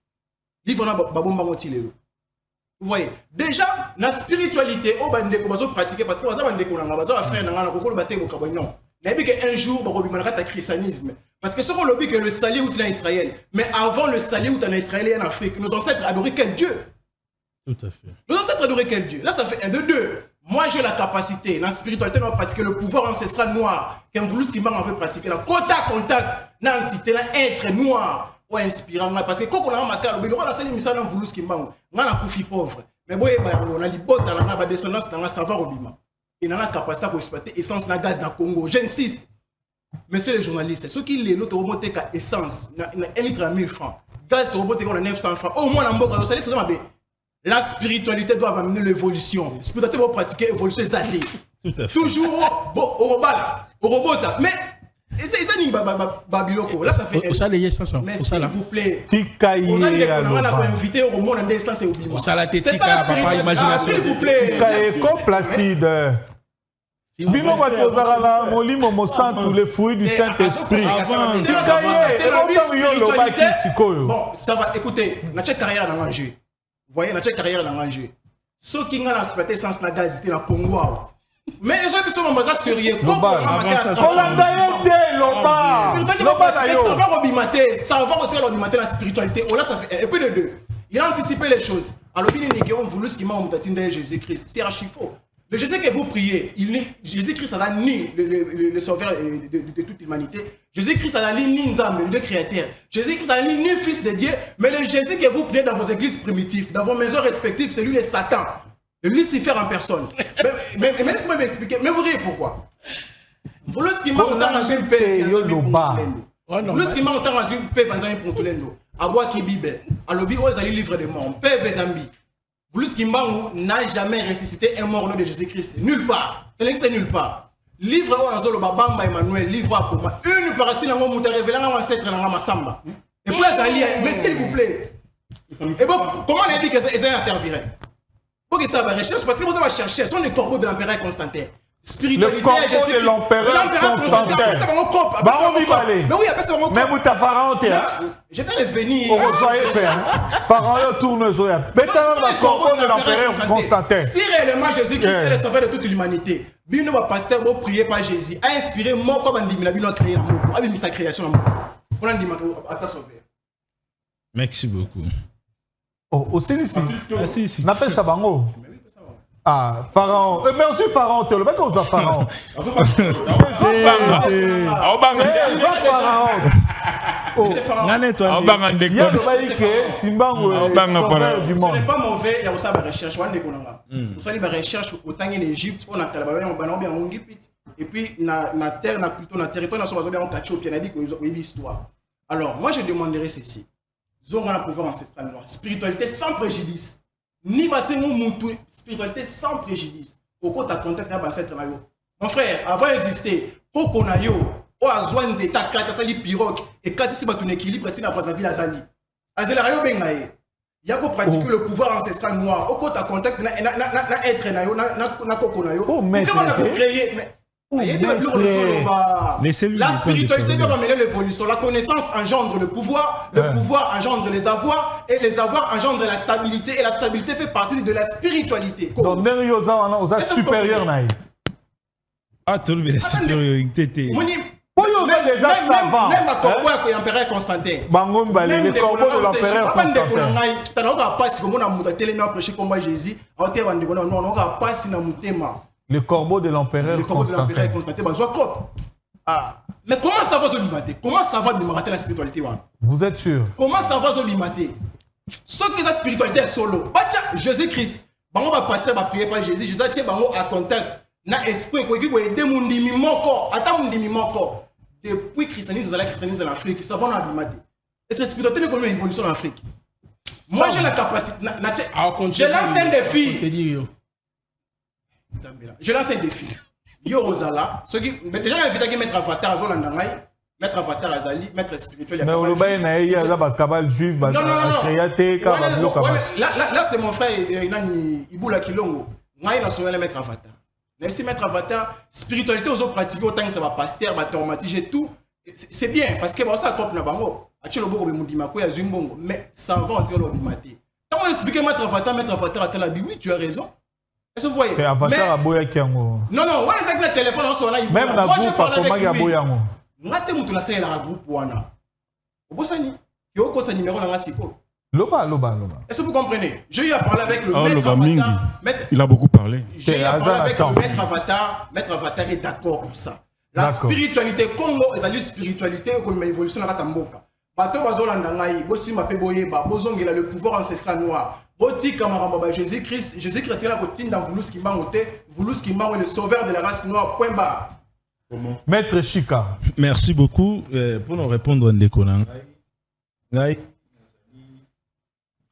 Livre à Babomba Motilelo. Vous voyez, déjà, la spiritualité, on va pratiquer parce que on va faire non. Un jour, on va faire le christianisme. Parce que ce qu'on dit que le salut est en Israël. Mais avant le salut est en Israël et en Afrique, nos ancêtres adoraient quel Dieu? Tout à fait. Nos ancêtres adoraient quel Dieu? Là, ça fait un de deux. Moi, j'ai la capacité, la spiritualité, on va pratiquer le pouvoir ancestral noir. Qu'un voulu ce qui m'a fait pratiquer, la contact, l'entité, l'être noir, ou inspirant. Parce que quand on a un macal, on a un message dans voulu ce qui m'a. On a un coufi pauvre. Mais bon, on a les bottes, on a la descendance, on a savoir au bima. Et on a la capacité pour exploiter essence dans le gaz dans le Congo. J'insiste. Messieurs les journalistes, ceux qui les l'autre remonté qu'à essence, 1 litre à 1000 francs. Gaz, tu remonté qu'à 900 francs. Au moins, la spiritualité doit amener l'évolution. La spiritualité doit pratiquer l'évolution des années. Tout à fait. Toujours au robot. Mais, c'est ça, Babiloko. Là, ça fait. Mais s'il vous plaît. Vous allez inviter au monde des sens et au bima. C'est ça, papa, imagination. S'il vous plaît. Placide. Bino batozala molimo mosantu les fruits du Saint-Esprit. Bon, ça va. Écoutez, notre carrière dans l'enjeu. Vous voyez, notre carrière dans l'enjeu. Ceux qui ont la spiritualité sans la gazité dans le Congo. Mais les gens qui sont en bas sérieux, ça va rebimater, ça va retirer l'obimater la spiritualité. Et puis de deux, il a anticipé les choses. Alors, il ont voulu ce qui m'a monté Jésus-Christ. C'est archi faux. Le Jésus que vous priez, Jésus-Christ n'a ni le sauveur de toute l'humanité. Jésus-Christ n'a ni Nzambe, le créateur. Jésus-Christ n'a ni fils de Dieu. Mais le Jésus que vous priez dans vos églises primitives, dans vos maisons respectives, c'est lui le Satan. Le Lucifer en personne. Mais laissez-moi m'expliquer. Mais vous riez pourquoi? Vous voulez ce qui m'a entendu une paix. Vous voulez ce qui m'a entendu une paix. À boire qui Bible. À l'objet, vous allez livre de mort. Paix, Vezambi. Plus Kimbangu n'a jamais ressuscité un mort au nom de Jésus-Christ. Nulle part. Ça n'existe nulle part. Livre à Wanazolo Babamba Emmanuel, livre à Koma. Une partie dans mon révélé dans ancêtre dans ma samba. Et puis mais s'il vous plaît. Et bon, comment on a dit que ça intervirait? Pour que ça va rechercher, parce que vous allez chercher, ce sont les corbeaux de l'empereur Constantin. Spiritualité, le corbeau de l'empereur Constantin. Mais oui, après c'est mon mais vous t'as Pharaon, je vais revenir. Pharaon tourne Zoya. Mais t'as le corbeau de l'empereur Constantin. Si réellement Jésus-Christ est le sauveur de toute l'humanité, Bino va pasteur, vous priez par Jésus, a inspiré moi comme Andimi, la Bino a créé l'amour, a mis sa création. On a dit à sa sauveur. Merci beaucoup. Oh, aussi ici. N'appelle ça Bango. Ah, Pharaon. Mais aussi Pharaon, tu le mec ou ça Pharaon? Ce n'est pas mauvais, il y a aussi la recherche. Vous savez, la recherche au temps en Égypte, on a et puis, na terre, na plutôt na territoire, on a une histoire. Alors, moi, je demanderais ceci. Ils ont un pouvoir ancestral noir. Spiritualité sans préjudice. Ni passer mon moutou, spiritualité sans préjudice. Pourquoi tu as contact avec l'ancêtre mayo? Mon frère, avant d'exister, pourquoi on a yo, on a besoin de ta carte, ça dit pirogue, et quand tu as ton équilibre, tu as pas vie à Zali. Azela rayo bengaye. Il y a qu'on pratique le pouvoir ancestral noir. Au côté contact, na être na yo, na koko na yo. Comment on a créé? La spiritualité doit amener l'évolution. La connaissance engendre le pouvoir engendre les avoirs, et les avoirs engendrent la stabilité, et la stabilité fait partie de la spiritualité. Donc, supérieur. Ah, tout le monde est supériorité. Oyo c'est déjà savant. Même à Corbeau et l'empereur Constantin. Bango Mbale, le corbeau de l'empereur Constantin. Tu n'as pas passé comme on a monté les mains prêcher combat Jésus. On t'a dit non, on n'a pas passé dans mon thème. Le corbeau de l'empereur Le corbeau de l'empereur Constantin. Constantin, ah. Mais comment ça va se limiter? Comment ça va limiter la spiritualité? Vous êtes sûr? Comment ça va se limiter? Ce que la spiritualité est solo. Jésus-Christ. On va passer à prier par Jésus. Jésus tient à contact. Na esprit qui est aider mon dimi moko. Attends mon dimi moko. Depuis christianisme en Afrique, ça va dans l'humanité. Et c'est spiritualité qui a une évolution en Afrique. Moi j'ai la capacité. Je lance un défi. Je lance un défi. Yo Rosala, ceux qui déjà invité à mettre avatar Zolandangai, mettre avatar Azali, mettre spirituel. Mais on va y aller à la cabale juive, non. Là c'est mon frère Iboula Kilongo. Moi il a sonné mettre avatar. Même si mettre avatar, spiritualité aux autres pratiquer autant que ça va pasteur, va traumatiser tout, c'est bien parce que ça top na bango. Achelo boko be mundima ko ya zumbongo, mais ça va en tirer l'ordinateur. Quand on explique mettre avatar à la Bible, oui, tu as raison. Est-ce que vous voyez? Avatar à boya kiango. Non, on a le téléphone en soi là. Même la groupe pas comment ya boyango. Ngate mutu na sala la groupe wana. Obosani, yo ko sa numéro na siko. Loba. Est-ce que vous comprenez? J'ai eu à parler avec le maître avatar. Il a beaucoup parlé. J'ai eu à parler avec le maître avatar. Maître avatar est d'accord pour ça. La spiritualité Congo, c'est la spiritualité comme l'évolution de la Katamboka. Bato bazolanda ngai, bosima pe boyeba, bozongela le pouvoir ancestral noir. Boti kamaramba Jésus-Christ est là côté dans Voulous Kimbangote, Voulous Kimbango est le sauveur de la race noire. Point barre. Maître Chika. Merci beaucoup pour nous répondre à Ndekonang.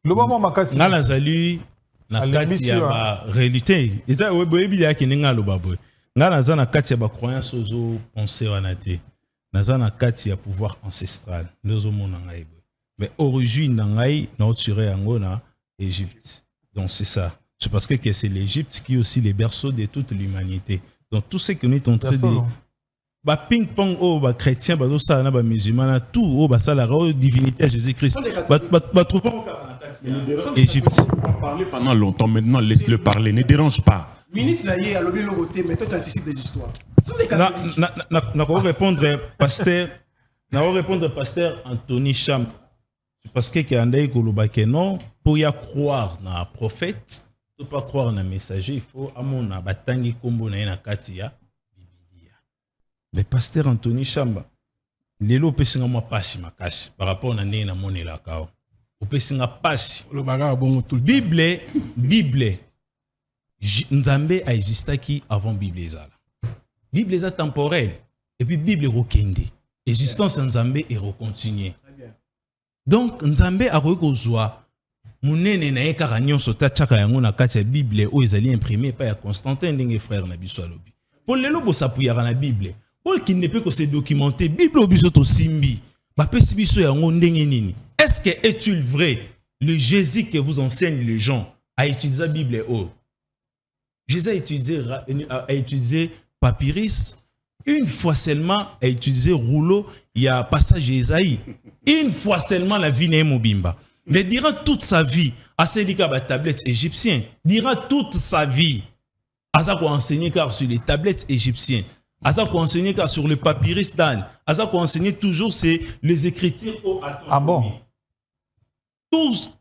Le moment makasi. Nga nazali na kati ya ba réalité. Eza boyebi ya kinenga lo baboy. Nga naza na kati ya ba croyance ozo penser wana te. Naza na kati ya pouvoir ancestral. Ndozo mona ngai boy. Mais origine na ngai na otiré yango na Égypte. Donc c'est ça. C'est parce que c'est l'Égypte qui est aussi le berceau de toute l'humanité. Donc tout ce que nous est en train de ba ping pong o ba chrétien ba ça na ba musulman tout o ba ça la divinité Jésus-Christ ba trouvons Égypte. On parlait pendant longtemps, maintenant laisse-le parler, ne dérange pas. Minute là hier à l'objet logoté, mais toi tu anticipes des histoires. Na ko répondre pasteur Anthony Cham. Parce que andai ko lobake non pour y croire na prophète, pour pas croire na messager, il faut amona batangi kombo na kati ya Biblia. Le pasteur Anthony Chamba lelo pesinga mo pasi makasi par rapport na ndenge na monela kao. Opesinga pasi le bagarre bon tout Bible Nzambe a existaki avant Bible ezala. Bible est temporelle et puis Bible rokende. Existence Nzambe est recontinuer. Donc Nzambe a rekozwa munene na ekaka nyonso tachaka yango na kati ya Bible o ezali imprimé pa ya Constantin ndenge frère na biso alobi. Pour lelo bo sapuyaka na Bible. Pour qui ne peut que se documenter Bible biso to simbi. Ba pesi biso yango ndenge nini? Est-ce que est-il vrai le Jésus que vous enseignent les gens a utilisé la Bible ou Jésus a utilisé papyrus une fois seulement, a utilisé rouleau, il y a passage Isaïe. Une fois seulement la vie n'est mobimba. Mais durant toute sa vie, à Sélika la tablette égyptienne, durant toute sa vie, à ça qu'on enseignait car sur les tablettes égyptiennes. À ça qu'on enseignait car sur le papyrus d'Anne. À ça qu'on enseignait toujours c'est les écritures au atome. Ah bon? Tous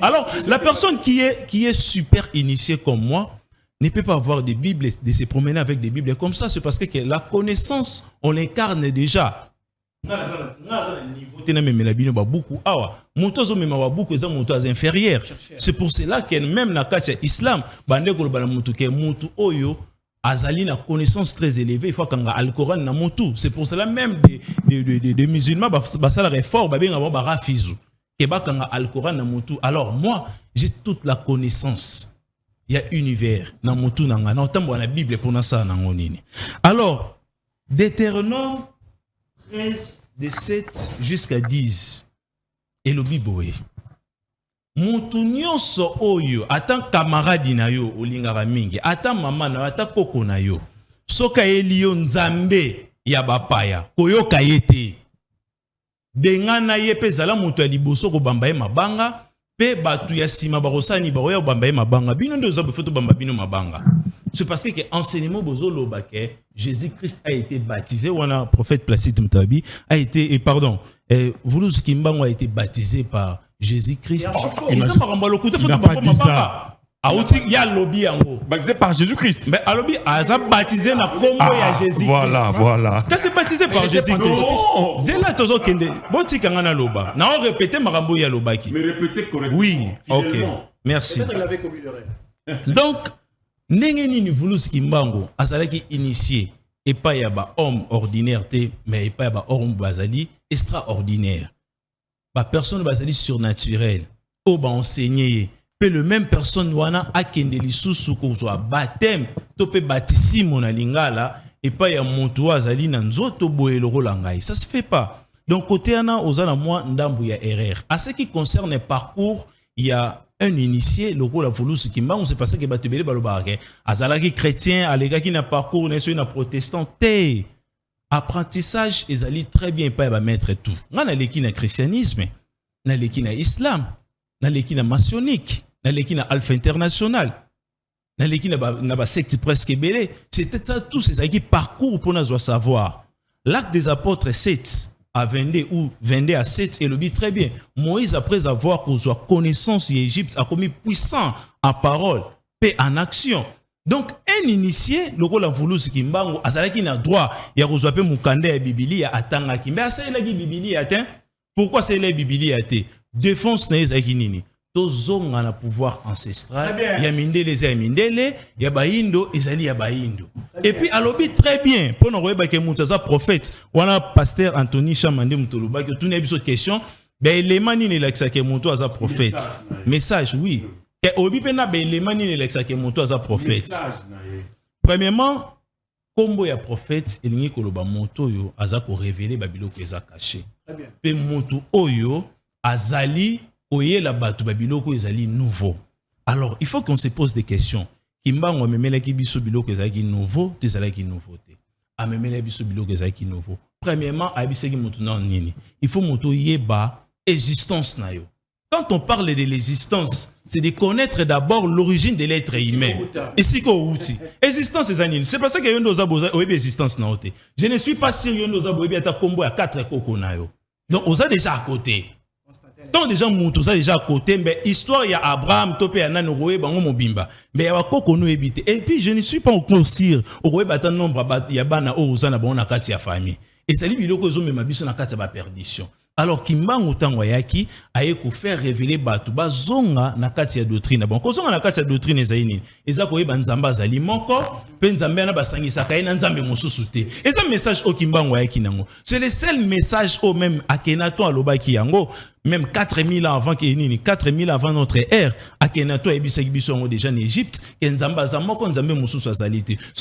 alors, la personne qui est super initiée comme moi ne peut pas avoir des Bibles, de se promener avec des Bibles comme ça. C'est parce que la connaissance, on l'incarne déjà. C'est pour cela que même dans le islam, Azali na connaissance très élevée, il faut qu'on a le Coran na motu. C'est pour cela même des musulmans ça la réforme ba benga ba rafizu. Ke ba kanga al Coran na motu. Alors moi, j'ai toute la connaissance. Il y a univers na motu na nga na tambo na Bible pour na ça na ngonini. Alors, Deutéronome 13 de 7 jusqu'à 10 et le Bible. Mutu nyonso oyo ata camarade na yo olingaka mingi ata mama na ata koko na yo soka elio nzambe ya bapaya koyoka yete dengana ye pe zala mutu ya liboso ko bamba ye mabanga pe batu ya sima barosani baroya bamba ye mabanga bino ndo zabu foto bamba bino mabanga C'est parce que enseignement bozo lobake, Jésus-Christ a été baptisé, ou un prophète Placide Mtabi a été, pardon, Voulous Kimbango a été baptisé par Jésus-Christ. Il n'a pas dit ça. Il y a lobby en haut. Baptisé par Jésus-Christ. Mais à lobby, a baptisé na Congo ya Jésus-Christ. Voilà. Quand c'est baptisé par Jésus-Christ, c'est là toujours kende. Bon ti kangana loba. Na on répéter marambo ya lobaki. Mais répétez correctement. Oui, ok. Merci. Peut-être qu'il avait commis l'erreur. Donc, Nengeni ni Voulous Kimbango, azalaki initié et pas yaba homme ordinaire te, mais pas yaba homme bazali extraordinaire. Ba personne bazali surnaturelle. O ba enseigner pe le même personne wana akende lisusu ko zo baptême to pe baptisimo na lingala et pas ya monto azali na nzoto boyelo rolangai. Ça se fait pas. Donc côté ana ozana moi ndambu ya erreur. À ce qui concerne le parcours, il y a un initié, le rôle à Voulous Kimbango, c'est pas ça que Batubele Balobarake. Azalaki chrétien, alega qui n'a parcours, n'est-ce pas, protestant, té. Apprentissage, ils allaient très bien pas mettre tout. On a l'équipe na christianisme, na l'équipe na islam, na l'équipe na maçonnique, na l'équipe na alpha international, na l'équipe na secte presque belé. C'était tous ces équipes parcours pour nous savoir. L'acte des apôtres 7. À 22 ou 22 à 7 et le dit très bien. Moïse, après avoir qu'on soit connaissance d'Égypte, a commis puissant en parole, paix en action. Donc, un initié, le rôle à Voulous Kimbango, à ça qui n'a droit, il y a reçu mon candé à Bibili à Tangaki. Mais à ça, il a dit Bibili à Tang. Pourquoi c'est la Bibili à Té? Défense n'est Akinini. Tous ont un pouvoir ancestral. Il y a Mindele, il y a Bahindo, il y a Bahindo. Et puis, à l'objet, très bien, pour nous voir que Moutaza prophète, ou un pasteur Anthony Chamande Moutoloba, que tout n'est pas question, ben les manines l'exa que Moutaza prophète. Message, oui. Et au bipena ben les manines l'exa que Moutaza prophète. Premièrement, combo ya prophète, il n'y a que le Moto yo, aza ko révéler Babilo que za caché. Pe Moto oyo, azali oye la batu babiloko ezali nouveau. Alors, il faut qu'on se pose des questions. Kimbango memela ki biso biloko ezali nouveau, ezali nouveauté. A memela biso biloko ezali nouveau. Premièrement, abiseki mutu na nini. Il faut mutu yeba existence na yo. Quand on parle de l'existence, c'est de connaître d'abord l'origine de l'être humain. Et si ko outi. Existence ezali. C'est pas ça que yondo za boza oyebi existence na ote. Je ne suis pas sûr yondo za boyebi ata kombo ya 4 koko na yo. Donc oza déjà à côté. Tant déjà moutou ça déjà à côté, mais histoire il y a Abraham topé ya nanu roé bango mobimba. Mais ya koko no ebité. Et puis je ne suis pas encore sûr au roé bata nombre ya bana o uzana bon na kati ya famille. Et ça li biloko zo mema biso na kati ya ba perdition. Alors Kimbango tango yaki aye ko faire révéler batu ba zonga na kati ya doctrine. Bon ko zonga na kati ya doctrine ezayini. Eza ko yeba nzamba zali moko pe nzambe na basangisa kai na nzambe mosusu te. Eza message o Kimbango yaki nango. C'est le seul message au même Akhenaton alobaki yango. Même 4000 ans avant 4000 avant notre ère, Akhenaton et Biso déjà en Égypte, c'est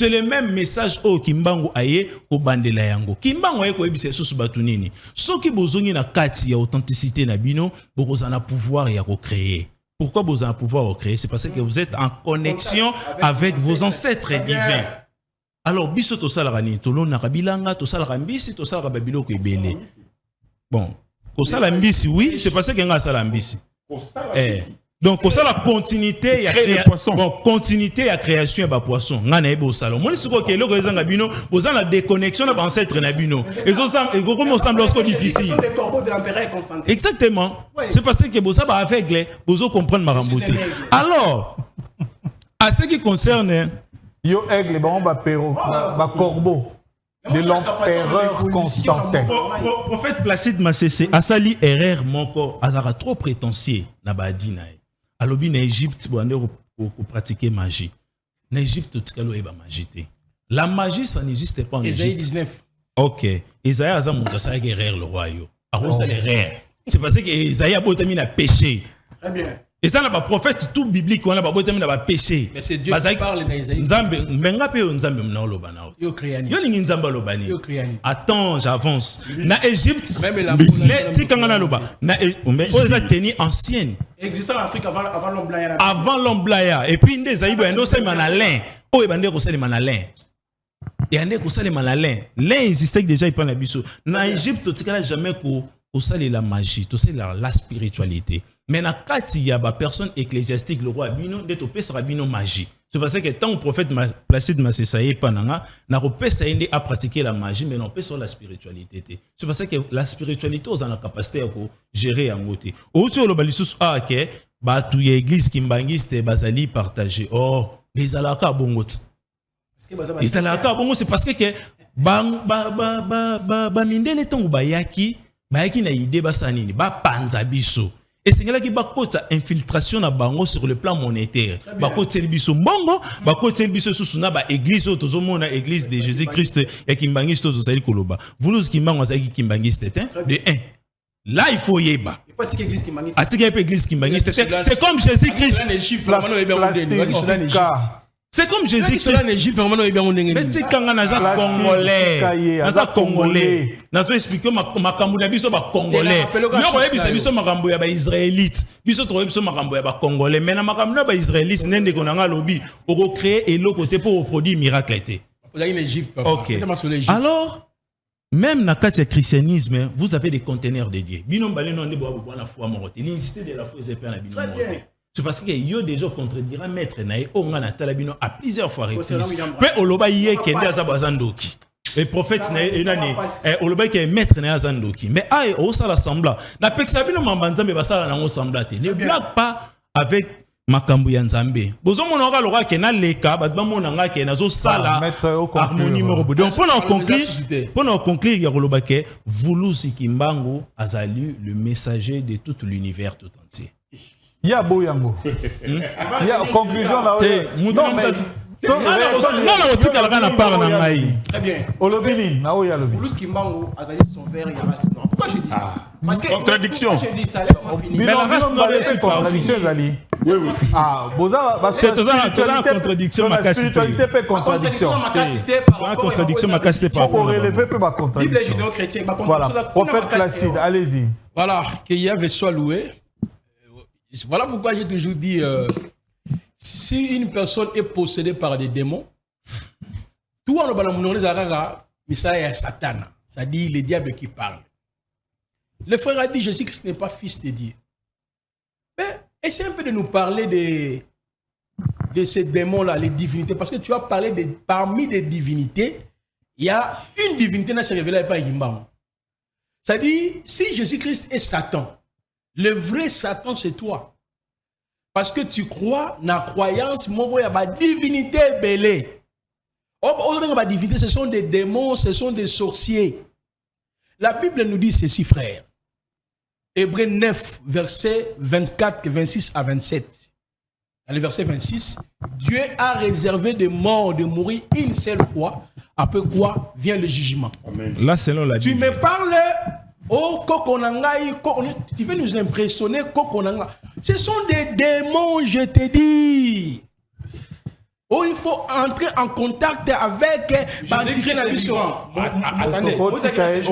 le même message au Kimbango aye au bandela yango. Kimbango aye ko ebise susu batunini. Soki bozongi na kati ya authenticité na bino, bozana pouvoir ya ko créer. Pourquoi vous avez un pouvoir à créer? C'est parce que vous êtes en connexion avec vos ancêtres divins. Alors, biso to salarani, to lo na kabilanga, to salarambisi, to salarababilo ko ebele. Bon. Kosala mbisi, oui, c'est parce qu'il y a un mbisi. Donc, ça la continuité, continuité à création de poisson. Ngana ebo salon. Moi, c'est quoi que le réseau nabino, vous avez la déconnexion avec ancêtre nabino. Et ça, comment semble lorsque difficile. Ce sont les corbeaux de l'empereur Constantin. Exactement. Oui. C'est parce que vous avez aveugle, vous comprendre ma rambouté. Alors, à ce qui concerne yo aigle, on va corbeau. De l'empereur Constantin. Prophète Placide Massessé, Asali erreur moko, azara trop prétentieux na badina. Alobi na Égypte pour pratiquer magie. Na Égypte tout kalo eba magie. La magie ça n'existe pas en Égypte. Isaïe 19. OK. Isaïe a montré ça erreur le roi yo. Arose l'erreur. C'est parce que Isaïe a botami na péché. Très bien. Et ça, le prophète tout biblique, on a pas péché. Mais c'est Dieu qui parle dans Isaïe. Nzambe, menga pe nzambe mna lobana. Yo créani. Yo lingi nzamba lobani. Yo créani. Attends, j'avance. Na Égypte, même la tikanga loba. Na oza teni ancienne. Existant en Afrique avant l'homme blanc. Avant l'homme blanc. Et puis ndé zaïbo endo sa manalin. O ebande ko sali manalin. Et ande ko sali manalin. L'un existait déjà il prend la biso. Na Égypte tikala jamais ko sali la magie, to sali la spiritualité. Mais na kati ya ba personne ecclésiastique le roi bino de to pesa bino magie. C'est parce que tant que le prophète Placide Massesaye Pananga n'a pas essayé à pratiquer la magie, mais non pas sur la spiritualité. C'est parce que la spiritualité a la capacité à gérer en côté. Autour le balisus a que batu ya église kimbangiste bazali partager. Oh, les alaka bongot. Les alaka bongot c'est parce que mindele tongu bayaki na idée basanini ba panza biso. Et c'est là qui va infiltration na bango sur le plan monétaire. Bako biso mbongo, bako biso susuna ba église tozomona église de Jésus-Christ ya kimbangiste tozali koloba. Voulous kimbango za kimbangiste de 1. Là il faut yeba. Atika église kimbangiste. C'est comme Jésus-Christ. C'est comme Jésus-Christ. Mais c'est quand on a Congolais. Nazo expliquer makambo na biso ba Congolais. Yo yebisa biso makambo ya ba Israélites. Biso to biso makambo ya ba Congolais. Mais na makambo na ba Israélites nende ko nanga lobi oko créer et lo côté pour produire miracle été. OK. Alors même dans le christianisme, vous avez des conteneurs dédiés. Bino balé non de bois na foi morote. L'incité de la foi c'est pas na bino morote. C'est parce que yo déjà contredira maître nae onga talabino à plusieurs fois reprise. Pe oloba yé kende azabazandoki. Le prophète nae enani oloba ke maître nae azandoki. Mais ay o sala sembla. Na pexabino mambanza me basala na sembla te. Ne blague pas avec makambu ya nzambe. Bozo mona ka loka ke na leka ba mona nga ke nazo sala harmonie morobo. Donc pour en conclure ya oloba ke Vulusi Kimbangu azali le messager de tout l'univers tout entier. Il y a Boyango. Il y a conclusion là. Non, mais. Très bien. Olobini, Nao Yalobi. Vulusi Kimbangu, Azali son verre, il y a race noire. Pourquoi je dis ça? Parce que. Contradiction. Pourquoi je dis ça? Laisse-moi finir. Mais la race noire est contradiction, Zali. Oui. Ah, Boza, c'est une contradiction, ma spiritualité peut contradiction. Contradiction, ma casse par rapport. Pour relever peu ma contradiction. Bible judéo-chrétienne. Voilà. Prophète Placide, allez-y. Voilà, que Yahvé soit loué. Voilà pourquoi j'ai toujours dit, si une personne est possédée par des démons, tout en c'est Satan, c'est-à-dire le diable qui parle. Le frère a dit, Jésus-Christ n'est pas fils de Dieu. Mais essaie un peu de nous parler de ces démons-là, les divinités, parce que tu as parlé parmi des divinités, il y a une divinité qui s'est révélée par Yimbang. C'est-à-dire, si Jésus-Christ est Satan, le vrai Satan, c'est toi. Parce que tu crois dans la croyance, il y a ma divinité belée. Ma divinité, ce sont des démons, ce sont des sorciers. La Bible nous dit ceci, frère. Hébreux 9, versets 24, 26 à 27. Dans le verset 26, Dieu a réservé des morts de mourir une seule fois, après quoi vient le jugement. Amen. Là, selon la Bible. Tu me parles. Oh, Kokonangai, tu veux nous impressionner, Kokonanga. Ce sont des démons, je te dis. Oh, il faut entrer en contact avec Jésus-Christ. Attendez, est-ce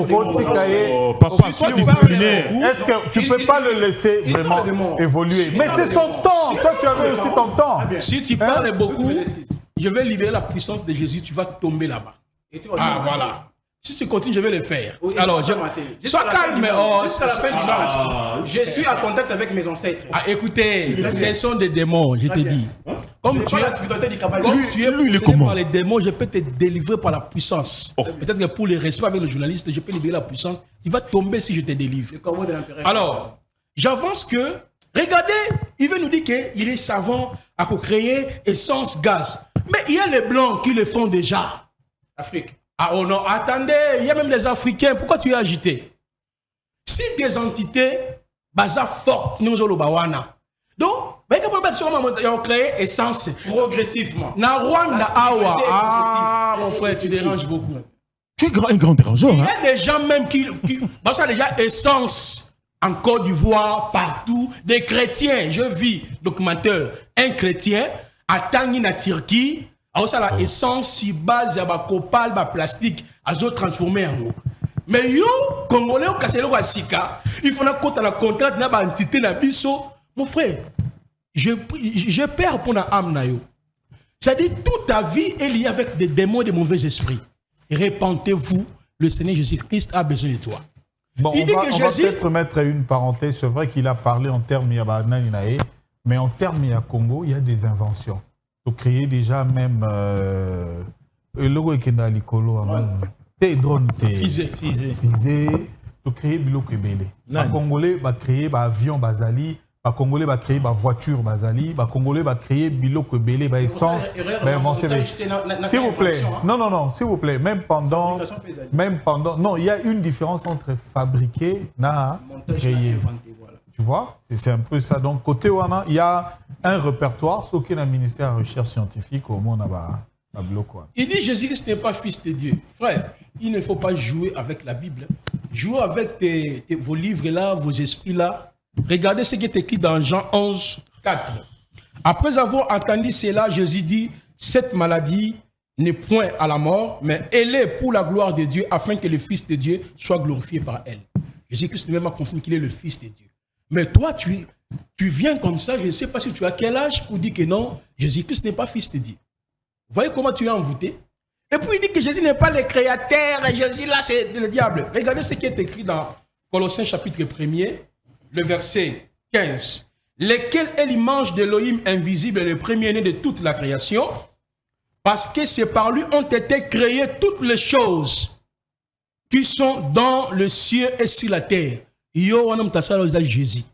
que tu ne peux pas le laisser vraiment évoluer? Mais c'est son temps. Toi, tu avais aussi ton temps. Si tu parles beaucoup, je vais libérer la puissance de Jésus, tu vas tomber là-bas. Ah, voilà. Si tu continues, je vais le faire. Alors, sois calme. Je suis en contact avec mes ancêtres. Ah, écoutez, ce sont des démons, je te dis. Comme tu es possédé par les démons, je peux te délivrer par la puissance. Peut-être que pour les respects avec le journaliste, je peux libérer la puissance. Tu vas tomber si je te délivre. Alors, j'avance que, regardez, il veut nous dire qu'il est savant à créer essence, gaz. Mais il y a les blancs qui le font déjà. Afrique. Ah oh non, attendez, il y a même les Africains. Pourquoi tu es agité? Si des entités, baza fortes, nous allons bawana. Donc, ils ont créé essence progressivement. Na Rwanda, awa. Ah, mon frère, tu déranges beaucoup. Tu es un grand dérangeur. Il y a des gens même qui ça déjà essence en Côte d'Ivoire, partout, des chrétiens. Je vis documentaire, un chrétien à Tangi na Turquie. Alors ça la essence si base ya ba copal ba plastique azo transformer en eau. Mais yo congolais au kaselo wa sika, il faut na kota la contrat na ba entité na biso. Mon frère, je perds pour la âme na yo. C'est-à-dire toute ta vie est liée avec des démons et des mauvais esprits. Répentez-vous, le Seigneur Jésus-Christ a besoin de toi. Bon, on va peut-être mettre une parenthèse. C'est vrai qu'il a parlé en termes Yabananinae, mais en termes ya Congo, il y a des inventions. tu créer déjà même le logo qui est dans l'icolo, t'es drone, t'es Fisé. fisé, tu créer biloko ebele. Les Congolais va créer ba avion bazali, les Congolais va créer ba voiture bazali, les Congolais va créer biloko ebele, ba essence, s'il vous plaît. Non, s'il vous plaît, même pendant non, il y a une différence entre fabriquer et créer. Tu vois, c'est un peu ça. Donc, côté Wana, il y a un répertoire, ce qui est le ministère de la Recherche scientifique, au monde, il dit Jésus-Christ n'est pas fils de Dieu. Frère, il ne faut pas jouer avec la Bible. Jouer avec vos livres-là, vos esprits-là. Regardez ce qui est écrit dans Jean 11, 4. Après avoir entendu cela, Jésus dit, cette maladie n'est point à la mort, mais elle est pour la gloire de Dieu, afin que le Fils de Dieu soit glorifié par elle. Jésus-Christ lui-même a confirmé qu'il est le Fils de Dieu. Mais toi, tu viens comme ça, je ne sais pas si tu as quel âge pour dire que non, Jésus-Christ n'est pas fils de Dieu. Vous voyez comment tu es envoûté? Et puis il dit que Jésus n'est pas le créateur, et Jésus là c'est le diable. Regardez ce qui est écrit dans Colossiens chapitre 1er, le verset 15. Lequel est l'image d'Élohim invisible, le premier-né de toute la création, parce que c'est par lui ont été créées toutes les choses qui sont dans le ciel et sur la terre. Jésus.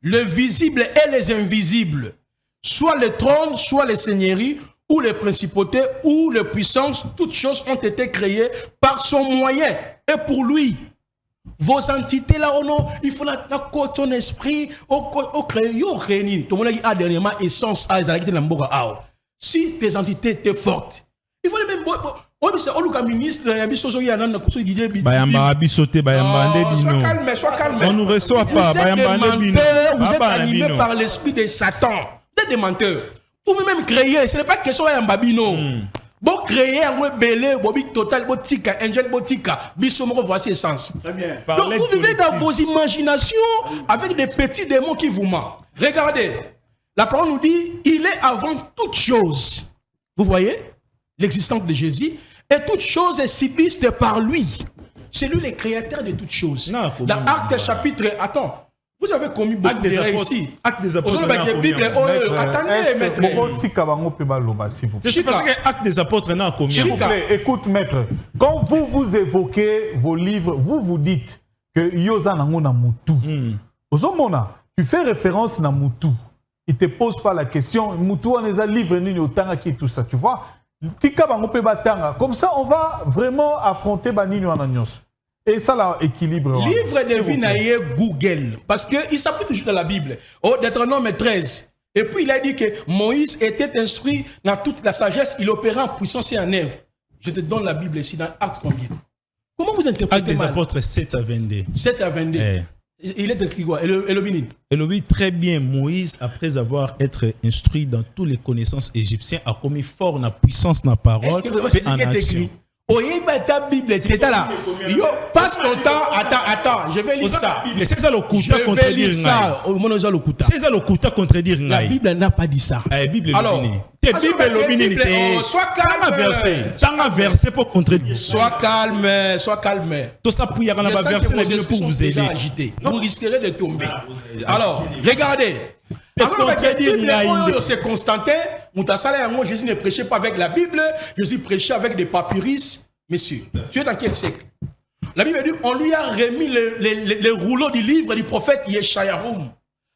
Le visible et les invisibles, soit les trônes, soit les seigneuries, ou les principautés, ou les puissances, toutes choses ont été créées par son moyen et pour lui. Vos entités là, il faut la ton esprit, au créer, tout le monde a dernièrement essence à si tes entités étaient fortes, il faut les même. Ministre, sois calme. On nous reçoit pas. Vous êtes animés par l'esprit de Satan. Vous êtes des menteurs. Vous pouvez même créer. Ce n'est pas question d'un babino. Bon, créer un belé, bobi total, botika, angel botika, bisomoro, voici essence. Très bien. Donc vous vivez dans vos imaginations avec des petits démons qui vous mentent. Regardez. La parole nous dit, il est avant toute chose. Vous voyez l'existence de Jésus. Et toute chose est subsiste par lui. C'est lui le créateur de toutes choses. Dans Actes chapitre... Attends. Vous avez commis beaucoup d'erreurs ici. Actes des apôtres. Attendez, maître. C'est parce que Actes des apôtres n'a commis. S'il vous plaît, écoute, maître. Quand vous évoquez vos livres, vous dites que Yosa Nangona Moutou. Tu fais référence à Moutou. Il ne te pose pas la question. Moutou, on les a livrés, qui tout ça. Tu vois? Comme ça, on va vraiment affronter Banino Ananios. Et ça, là, équilibre. Livre de vie Google. Parce qu'il s'appuie toujours dans la Bible. Au Deutéronome 13. Et puis, il a dit que Moïse était instruit dans toute la sagesse. Il opérait en puissance et en œuvre. Je te donne la Bible ici dans Actes combien? Comment vous interprétez Actes des apôtres 7 à 22. 7 à 22. Il est écrit quoi? Elobi, très bien, Moïse, après avoir été instruit dans toutes les connaissances égyptiennes, a commis fort dans la puissance de la parole et en action. Ta Bible, tu étais là. Yo, passe ton temps. Attends, je vais lire ça. C'est ça le coup à contredire. C'est ça le coup à contredire. La Bible n'a pas dit ça. Alors, sois calme. T'as un verset pour contredire. Sois calme. Tout ça pour y avoir un verset pour vous aider. Vous risquerez de tomber. Alors, regardez. C'est Constantin, Jésus ne prêchait pas avec la Bible, Jésus prêchait avec des papyrus. Messieurs, tu es dans quel siècle? La Bible dit on lui a remis les rouleaux du livre du prophète Yeshayahoum.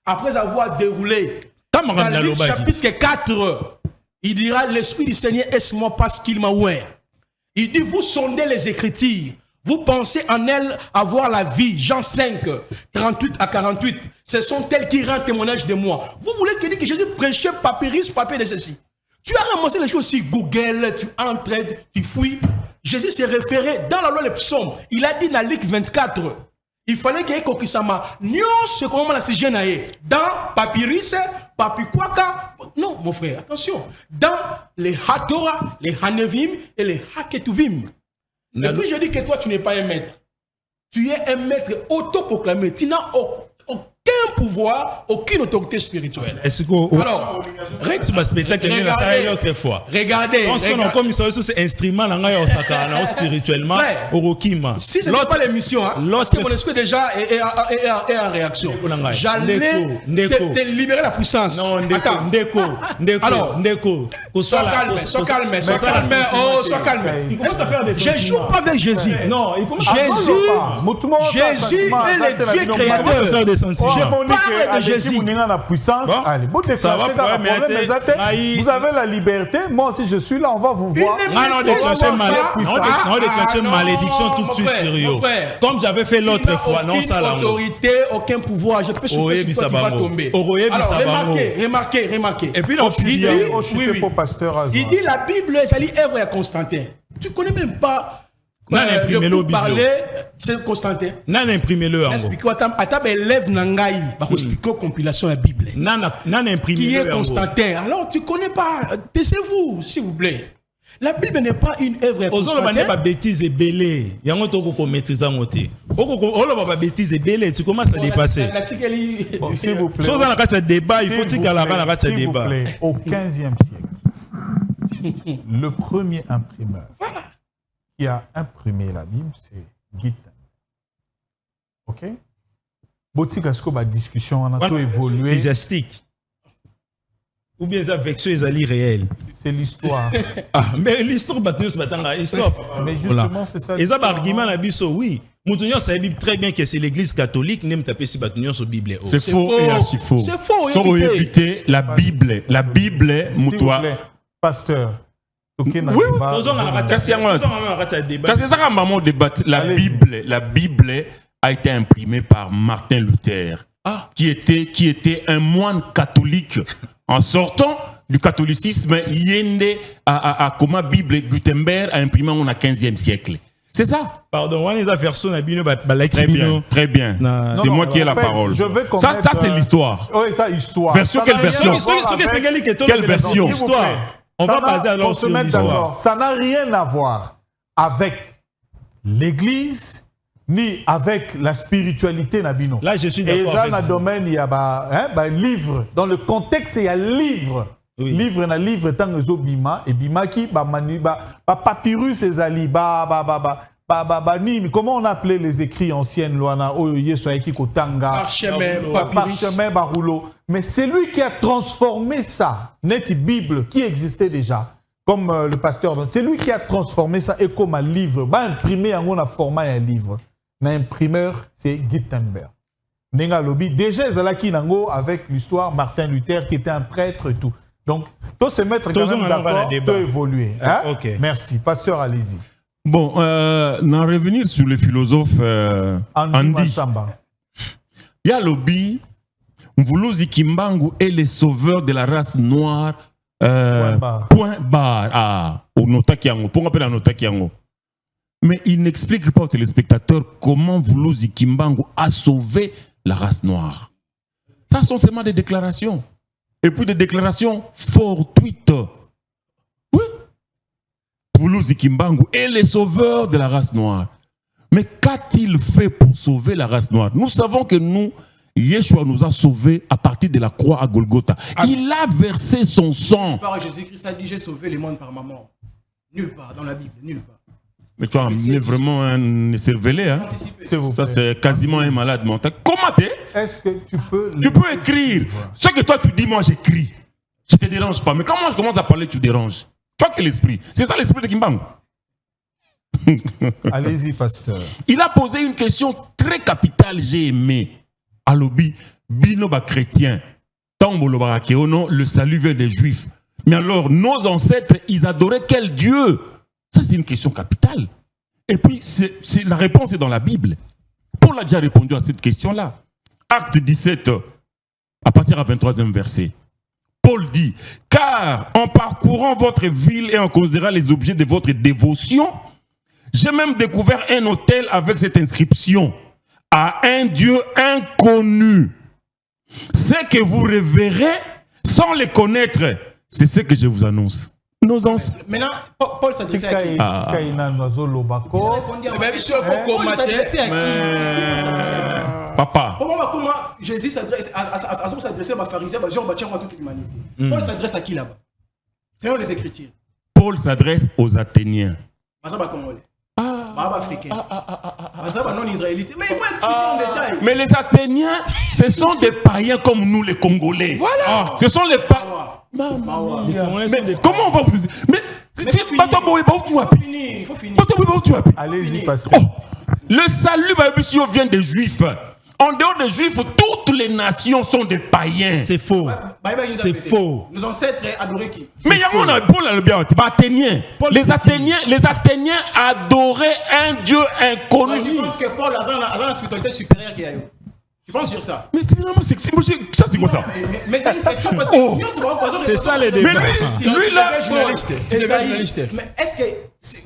Après avoir déroulé, dans le livre chapitre 4, il dira l'Esprit du Seigneur est moi parce qu'il m'a ouvert. Il dit vous sondez les Écritures. Vous pensez en elles avoir la vie. Jean 5, 38 à 48. Ce sont elles qui rendent témoignage de moi. Vous voulez que Jésus prêchait papyrus, papier de ceci. Tu as ramassé les choses sur Google, tu entres, tu fouilles. Jésus s'est référé dans la loi des psaumes. Il a dit dans Luc 24, il fallait qu'il y ait Kokisama. Nous, ce qu'on a si dans papyrus, papikwaka. Non, mon frère, attention. Dans les Hatorah, les Hanevim et les Haketuvim. Et puis je dis que toi, tu n'es pas un maître. Tu es un maître autoproclamé. Tu n'as aucun aucun pouvoir, aucune autorité spirituelle. Est-ce que Alors, c'est un spectacle que nous avons autrefois. Regardez. Parce qu'on a comme ça, c'est instrument spirituellement au Rokima. Si ce n'est pas l'émission, parce que mon esprit déjà est en réaction. J'allais te libérer la puissance. Non, sois calme. Il commence à faire des Je ne joue pas avec Jésus. Non, il commence Jésus est le Dieu créateur. à faire des sentiments. Je parle de Jésus. Allez, vous avez la liberté. Moi aussi, je suis là. On va vous voir. On déclenché malédiction tout de suite sur eux. Comme j'avais fait l'autre fois. Non, ça là. Aucune autorité, aucun pouvoir. Je peux supposer que tu vas tomber. Alors, remarquez. Et puis là, il dit la Bible, c'est œuvre à Constantin. Tu connais même pas. Le parler, c'est Constantin. Nan imprimé le en explique atab élève nangai ba expliquer compilation la Bible. Nan imprimé qui est Constantin. Alors tu connais pas, taisez-vous s'il vous plaît. La Bible n'est pas une œuvre à Constantin. On va pas bêtises et belé. Yango to ko maîtriser ngoté. On va bêtises et belé, tu commences à dépasser. S'il vous plaît. Sans dans la débat, il faut qu'il y ait la débat. Au 15e siècle. Le premier imprimeur qui a imprimé la Bible, c'est Guitenberg. Ok? Botigasko, la discussion, on a tout évolué. Ecclésiastique. Ou bien ça avec ceux qui réel. C'est l'histoire. Mais l'histoire, l'histoire. Mais justement, c'est ça. Et ça, l'argument, oui. Moutounion savait très bien que c'est l'église catholique, n'aime taper si Batunion sur Bible. C'est faux et archi faux. C'est faux. Sans éviter la Bible. La Bible, Moutoua. Pasteur. Oui, la Bible a été imprimée par Martin Luther, qui était un moine catholique. En sortant du catholicisme, Yende a comme Bible, Gutenberg a imprimé au 15e siècle. C'est ça. Pardon, on est à version très bien. C'est moi qui ai la parole. Ça c'est l'histoire. Oui, ça histoire. Version quelle version? Quelle version? On va baser alors sur l'histoire. Ça n'a rien à voir avec l'église ni avec la spiritualité nabino. Là, je suis d'accord. Et ça, dans le domaine, il y a livre. Dans le contexte, il y a livre. Oui. Livre, tant que bima et bima qui papyrus et ali comment on appelait les écrits anciennes loana parchemin baroulo. Mais c'est lui qui a transformé ça. Net Bible qui existait déjà, comme le pasteur. C'est lui qui a transformé ça et comme un livre. Imprimé en un format un livre. L'imprimeur, c'est Guitenberg. Nenga Lobby. Déjà, Zalaki Nango avec l'histoire Martin Luther qui était un prêtre et tout. Donc, tout se mettre quand même d'accord, tout évoluer. Hein? Okay. Merci. Pasteur, allez-y. Bon, n'en revenir sur le philosophe Andy. Il y a Lobby, Mvuluzi Kimbangu est le sauveur de la race noire. Point barre. Au Notakiango. Pour appeler un Notakiango. Mais il n'explique pas aux téléspectateurs comment Mvuluzi Kimbangu a sauvé la race noire. Ça sont seulement des déclarations. Et puis des déclarations fortuites. Oui. Mvuluzi Kimbangu est le sauveur de la race noire. Mais qu'a-t-il fait pour sauver la race noire? Nous savons que nous, Yeshua nous a sauvés à partir de la croix à Golgotha. Il a versé son sang. Par Jésus-Christ a dit j'ai sauvé le monde par ma mort. Nulle part dans la Bible, nulle part. Mais tu as amené vraiment un cervelé, hein? Ça, c'est quasiment un malade mental. Comment t'es? Est-ce que tu peux... Tu peux écrire. Ce que toi, tu dis, moi, j'écris. Je ne te dérange pas. Mais quand moi, je commence à parler, tu déranges. Toi qui es l'esprit. C'est ça l'esprit de Kimbangu. Allez-y, pasteur. Il a posé une question très capitale, j'ai aimé. Alobi, binoba chrétien. Le salut vient des Juifs. Mais alors, nos ancêtres, ils adoraient quel Dieu? Ça, c'est une question capitale. Et puis, la réponse est dans la Bible. Paul a déjà répondu à cette question-là. Acte 17, à partir du 23e verset. Paul dit, « Car en parcourant votre ville et en considérant les objets de votre dévotion, j'ai même découvert un autel avec cette inscription. À un Dieu inconnu. Ce que vous révérez sans les connaître, c'est ce que je vous annonce. » Nos ancêtres. Maintenant, Paul s'adressait à qui? papa. Comment Jésus s'adresse à pharisiens, Jean Baptiste à toute l'humanité. Paul s'adresse à qui là-bas? C'est les Écritures. Paul s'adresse aux Athéniens. Congolais. Africains. Non-israélites. Mais il faut expliquer en détail. Mais les Athéniens, ce sont des païens comme nous les Congolais. Voilà. Ce sont les païens. Mais comment on va vous... Mais il faut finir. Allez-y, pasteur. Le salut vient des Juifs. En dehors des Juifs, toutes les nations sont des païens. C'est faux. C'est faux. Nos ancêtres adoraient qui? Mais il y a mon Paul Athéniens. Les Athéniens adoraient un Dieu inconnu. Tu penses que Paul a la spiritualité supérieure qu'il y a eu? Tu penses sur ça? Mais finalement, ça c'est quoi ça? Mais c'est une question parce que c'est ça les débats. Lui là, mais est-ce que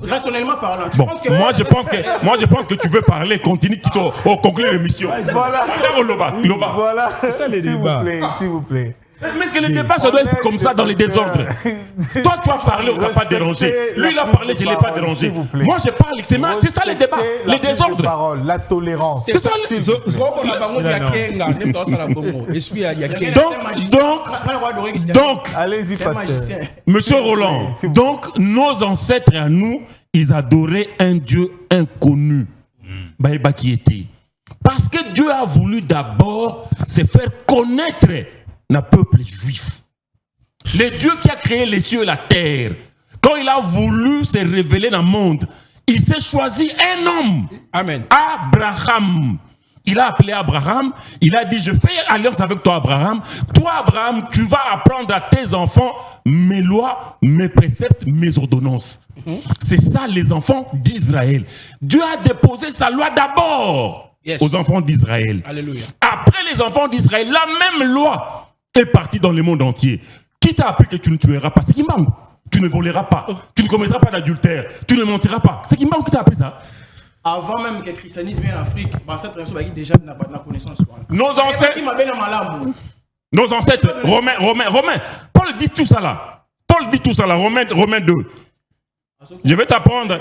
rationnellement parlant, tu penses que moi je pense que tu veux parler, continue Tito, conclure l'émission. Voilà. Voilà. C'est ça les débats. S'il vous plaît. Mais est-ce que les débats ça doit être comme ça dans les désordres? Toi tu as parlé, on ne t'a pas dérangé. Lui il a parlé, je ne l'ai pas dérangé. Moi je parle, c'est ça les débats, les désordres. La tolérance. C'est ça donc, allez-y pasteur. Monsieur Roland, donc nos ancêtres à nous, ils adoraient un Dieu inconnu. Qui était. Parce que Dieu a voulu d'abord se faire connaître le peuple juif. Le Dieu qui a créé les cieux et la terre, quand il a voulu se révéler dans le monde, il s'est choisi un homme. Amen. Abraham. Il a appelé Abraham, il a dit, je fais alliance avec toi Abraham. Toi Abraham, tu vas apprendre à tes enfants mes lois, mes préceptes, mes ordonnances. C'est ça les enfants d'Israël. Dieu a déposé sa loi d'abord aux enfants d'Israël. Alléluia. Après les enfants d'Israël, la même loi est partie dans le monde entier. Qui t'a appris que tu ne tueras pas? C'est Kimbangu. Tu ne voleras pas. Tu ne commettras pas d'adultère. Tu ne mentiras pas. C'est Kimbangu qui t'a appris ça. Avant même que le christianisme vienne en Afrique, cette personne déjà n'a pas de connaissance. Nos ancêtres, Romains. Paul dit tout ça là. Romains 2. Je vais t'apprendre.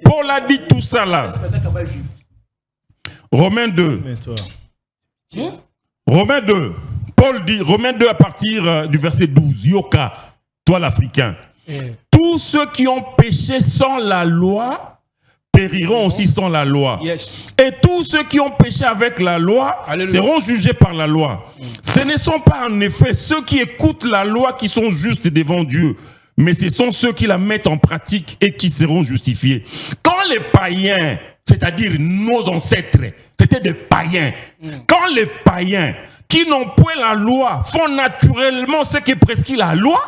Paul a dit tout ça là. Romains 2. Romains 2. Paul dit, Romains 2 à partir du verset 12. Yoka, toi l'Africain. Tous ceux qui ont péché sans la loi périront aussi sans la loi. Et tous ceux qui ont péché avec la loi seront jugés par la loi. Ce ne sont pas en effet ceux qui écoutent la loi qui sont justes devant Dieu, mais ce sont ceux qui la mettent en pratique et qui seront justifiés. Quand les païens, c'est-à-dire nos ancêtres, c'était des païens, quand les païens qui n'ont point la loi font naturellement ce qui prescrit la loi,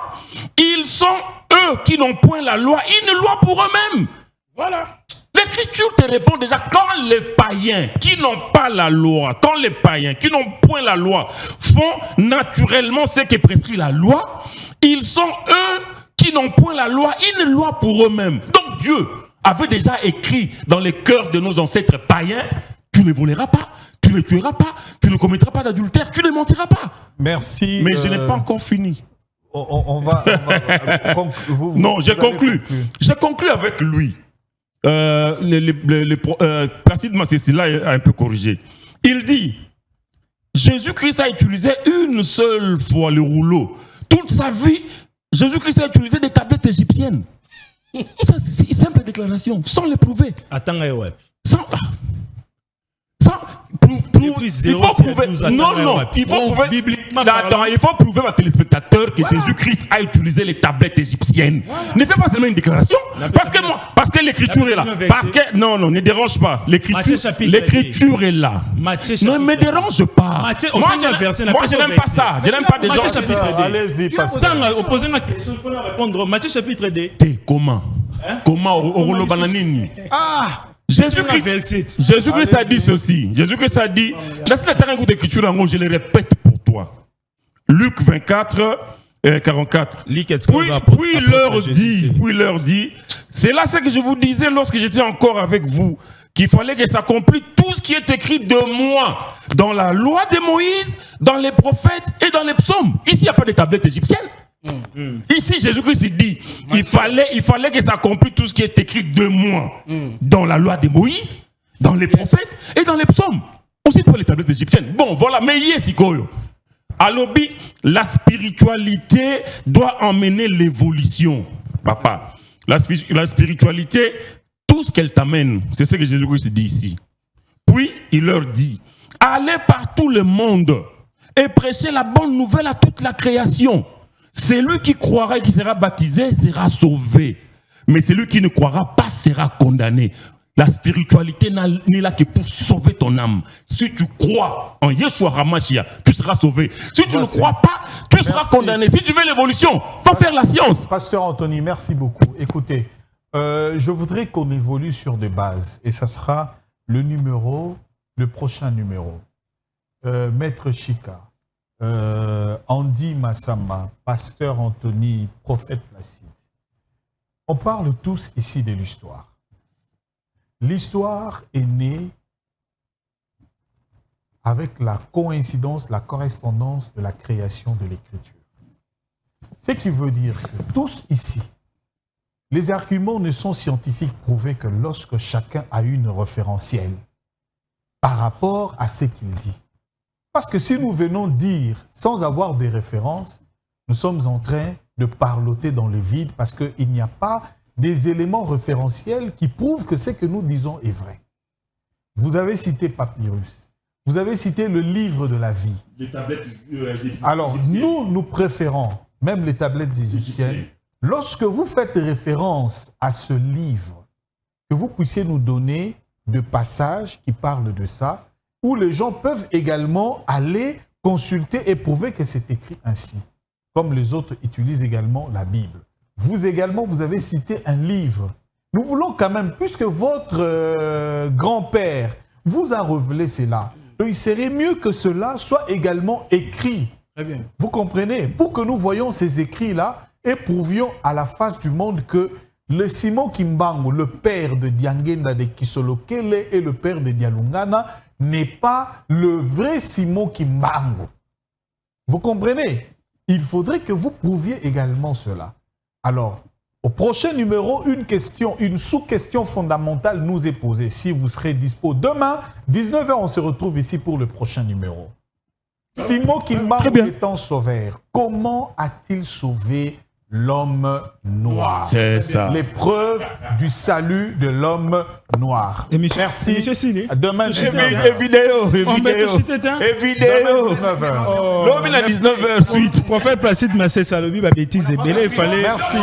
ils sont eux qui n'ont point la loi, une loi pour eux-mêmes. Voilà. L'Écriture te répond déjà, quand les païens qui n'ont pas la loi, quand les païens qui n'ont point la loi font naturellement ce qui prescrit la loi, ils sont eux qui n'ont point la loi, une loi pour eux-mêmes. Donc Dieu avait déjà écrit dans les cœurs de nos ancêtres païens, tu ne voleras pas, tu ne tueras pas, tu ne commettras pas d'adultère, tu ne mentiras pas. Merci. Mais je n'ai pas encore fini. Non, j'ai conclu. J'ai conclu avec lui. Placide Massessila a un peu corrigé. Il dit, Jésus-Christ a utilisé une seule fois le rouleau. Toute sa vie, Jésus-Christ a utilisé des tablettes égyptiennes. Ça, c'est une simple déclaration, sans les prouver. Attends, ouais. Il faut prouver. Non, il faut prouver. Attends, il faut prouver à téléspectateurs que Jésus-Christ a utilisé les tablettes égyptiennes. Ne fais pas seulement une déclaration. Parce que l'écriture est là. Parce que non, ne dérange pas. L'écriture est là. Ne me dérange pas. Moi, je n'aime pas ça. Je n'aime pas des gens. Allez-y, pasteur. Opposer ma question, il faut répondre. Matthieu chapitre 2. Comment au bananini. Jésus-Christ a dit ceci. Jésus-Christ a dit, laisse la terre un coup d'écriture, je le répète pour toi. Luc 24, 44. Puis il leur dit, c'est là ce que je vous disais lorsque j'étais encore avec vous, qu'il fallait que s'accomplisse tout ce qui est écrit de moi dans la loi de Moïse, dans les prophètes et dans les psaumes. Ici, il n'y a pas de tablette égyptienne. Ici, Jésus-Christ dit, il fallait que s'accomplisse tout ce qui est écrit de moi dans la loi de Moïse, dans les prophètes et dans les psaumes. On cite pas les tablettes égyptiennes. Bon, voilà, mais Sikoyo. À l'objet, la spiritualité doit emmener l'évolution. Papa, la spiritualité, tout ce qu'elle t'amène, c'est ce que Jésus-Christ dit ici. Puis, il leur dit, allez par tout le monde et prêchez la bonne nouvelle à toute la création. Celui qui croira et qui sera baptisé sera sauvé. Mais celui qui ne croira pas sera condamné. La spiritualité n'est là que pour sauver ton âme. Si tu crois en Yeshua HaMashiach, tu seras sauvé. Si tu ne crois pas, tu seras condamné. Si tu veux l'évolution, va faire la science. Pasteur Anthony, merci beaucoup. Écoutez, je voudrais qu'on évolue sur des bases. Et ça sera le prochain numéro. Maître Chika, Andy Massamba, Pasteur Anthony, Prophète Placide. On parle tous ici de l'histoire. L'histoire est née avec la coïncidence, la correspondance de la création de l'écriture. Ce qui veut dire que tous ici, les arguments ne sont scientifiques prouvés que lorsque chacun a une référentielle par rapport à ce qu'il dit. Parce que si nous venons dire sans avoir des références, nous sommes en train de parloter dans le vide parce qu'il n'y a pas des éléments référentiels qui prouvent que ce que nous disons est vrai. Vous avez cité Papyrus. Vous avez cité le livre de la vie. Les tablettes égyptiennes. Alors, nous préférons, même les tablettes égyptiennes, lorsque vous faites référence à ce livre, que vous puissiez nous donner des passages qui parlent de ça, où les gens peuvent également aller consulter et prouver que c'est écrit ainsi, comme les autres utilisent également la Bible. Vous également, vous avez cité un livre. Nous voulons quand même, puisque votre grand-père vous a révélé cela, il serait mieux que cela soit également écrit. Très bien. Vous comprenez? Pour que nous voyions ces écrits-là et prouvions à la face du monde que le Simon Kimbangu, le père de Diangenda de Kisolokele et le père de Dialungana, n'est pas le vrai Simon Kimbangu. Vous comprenez? Il faudrait que vous prouviez également cela. Alors, au prochain numéro, une sous-question fondamentale nous est posée. Si vous serez dispo demain, 19h, on se retrouve ici pour le prochain numéro. Simon Kimbangu étant sauveur, comment a-t-il sauvé l'homme noir? C'est ça. L'épreuve du salut de l'homme noir. Merci. À demain, 19h. Vidéo. L'homme, il a 19h suite. Prophète Placide Massé Salobi, bêtise et belé, il fallait. Merci.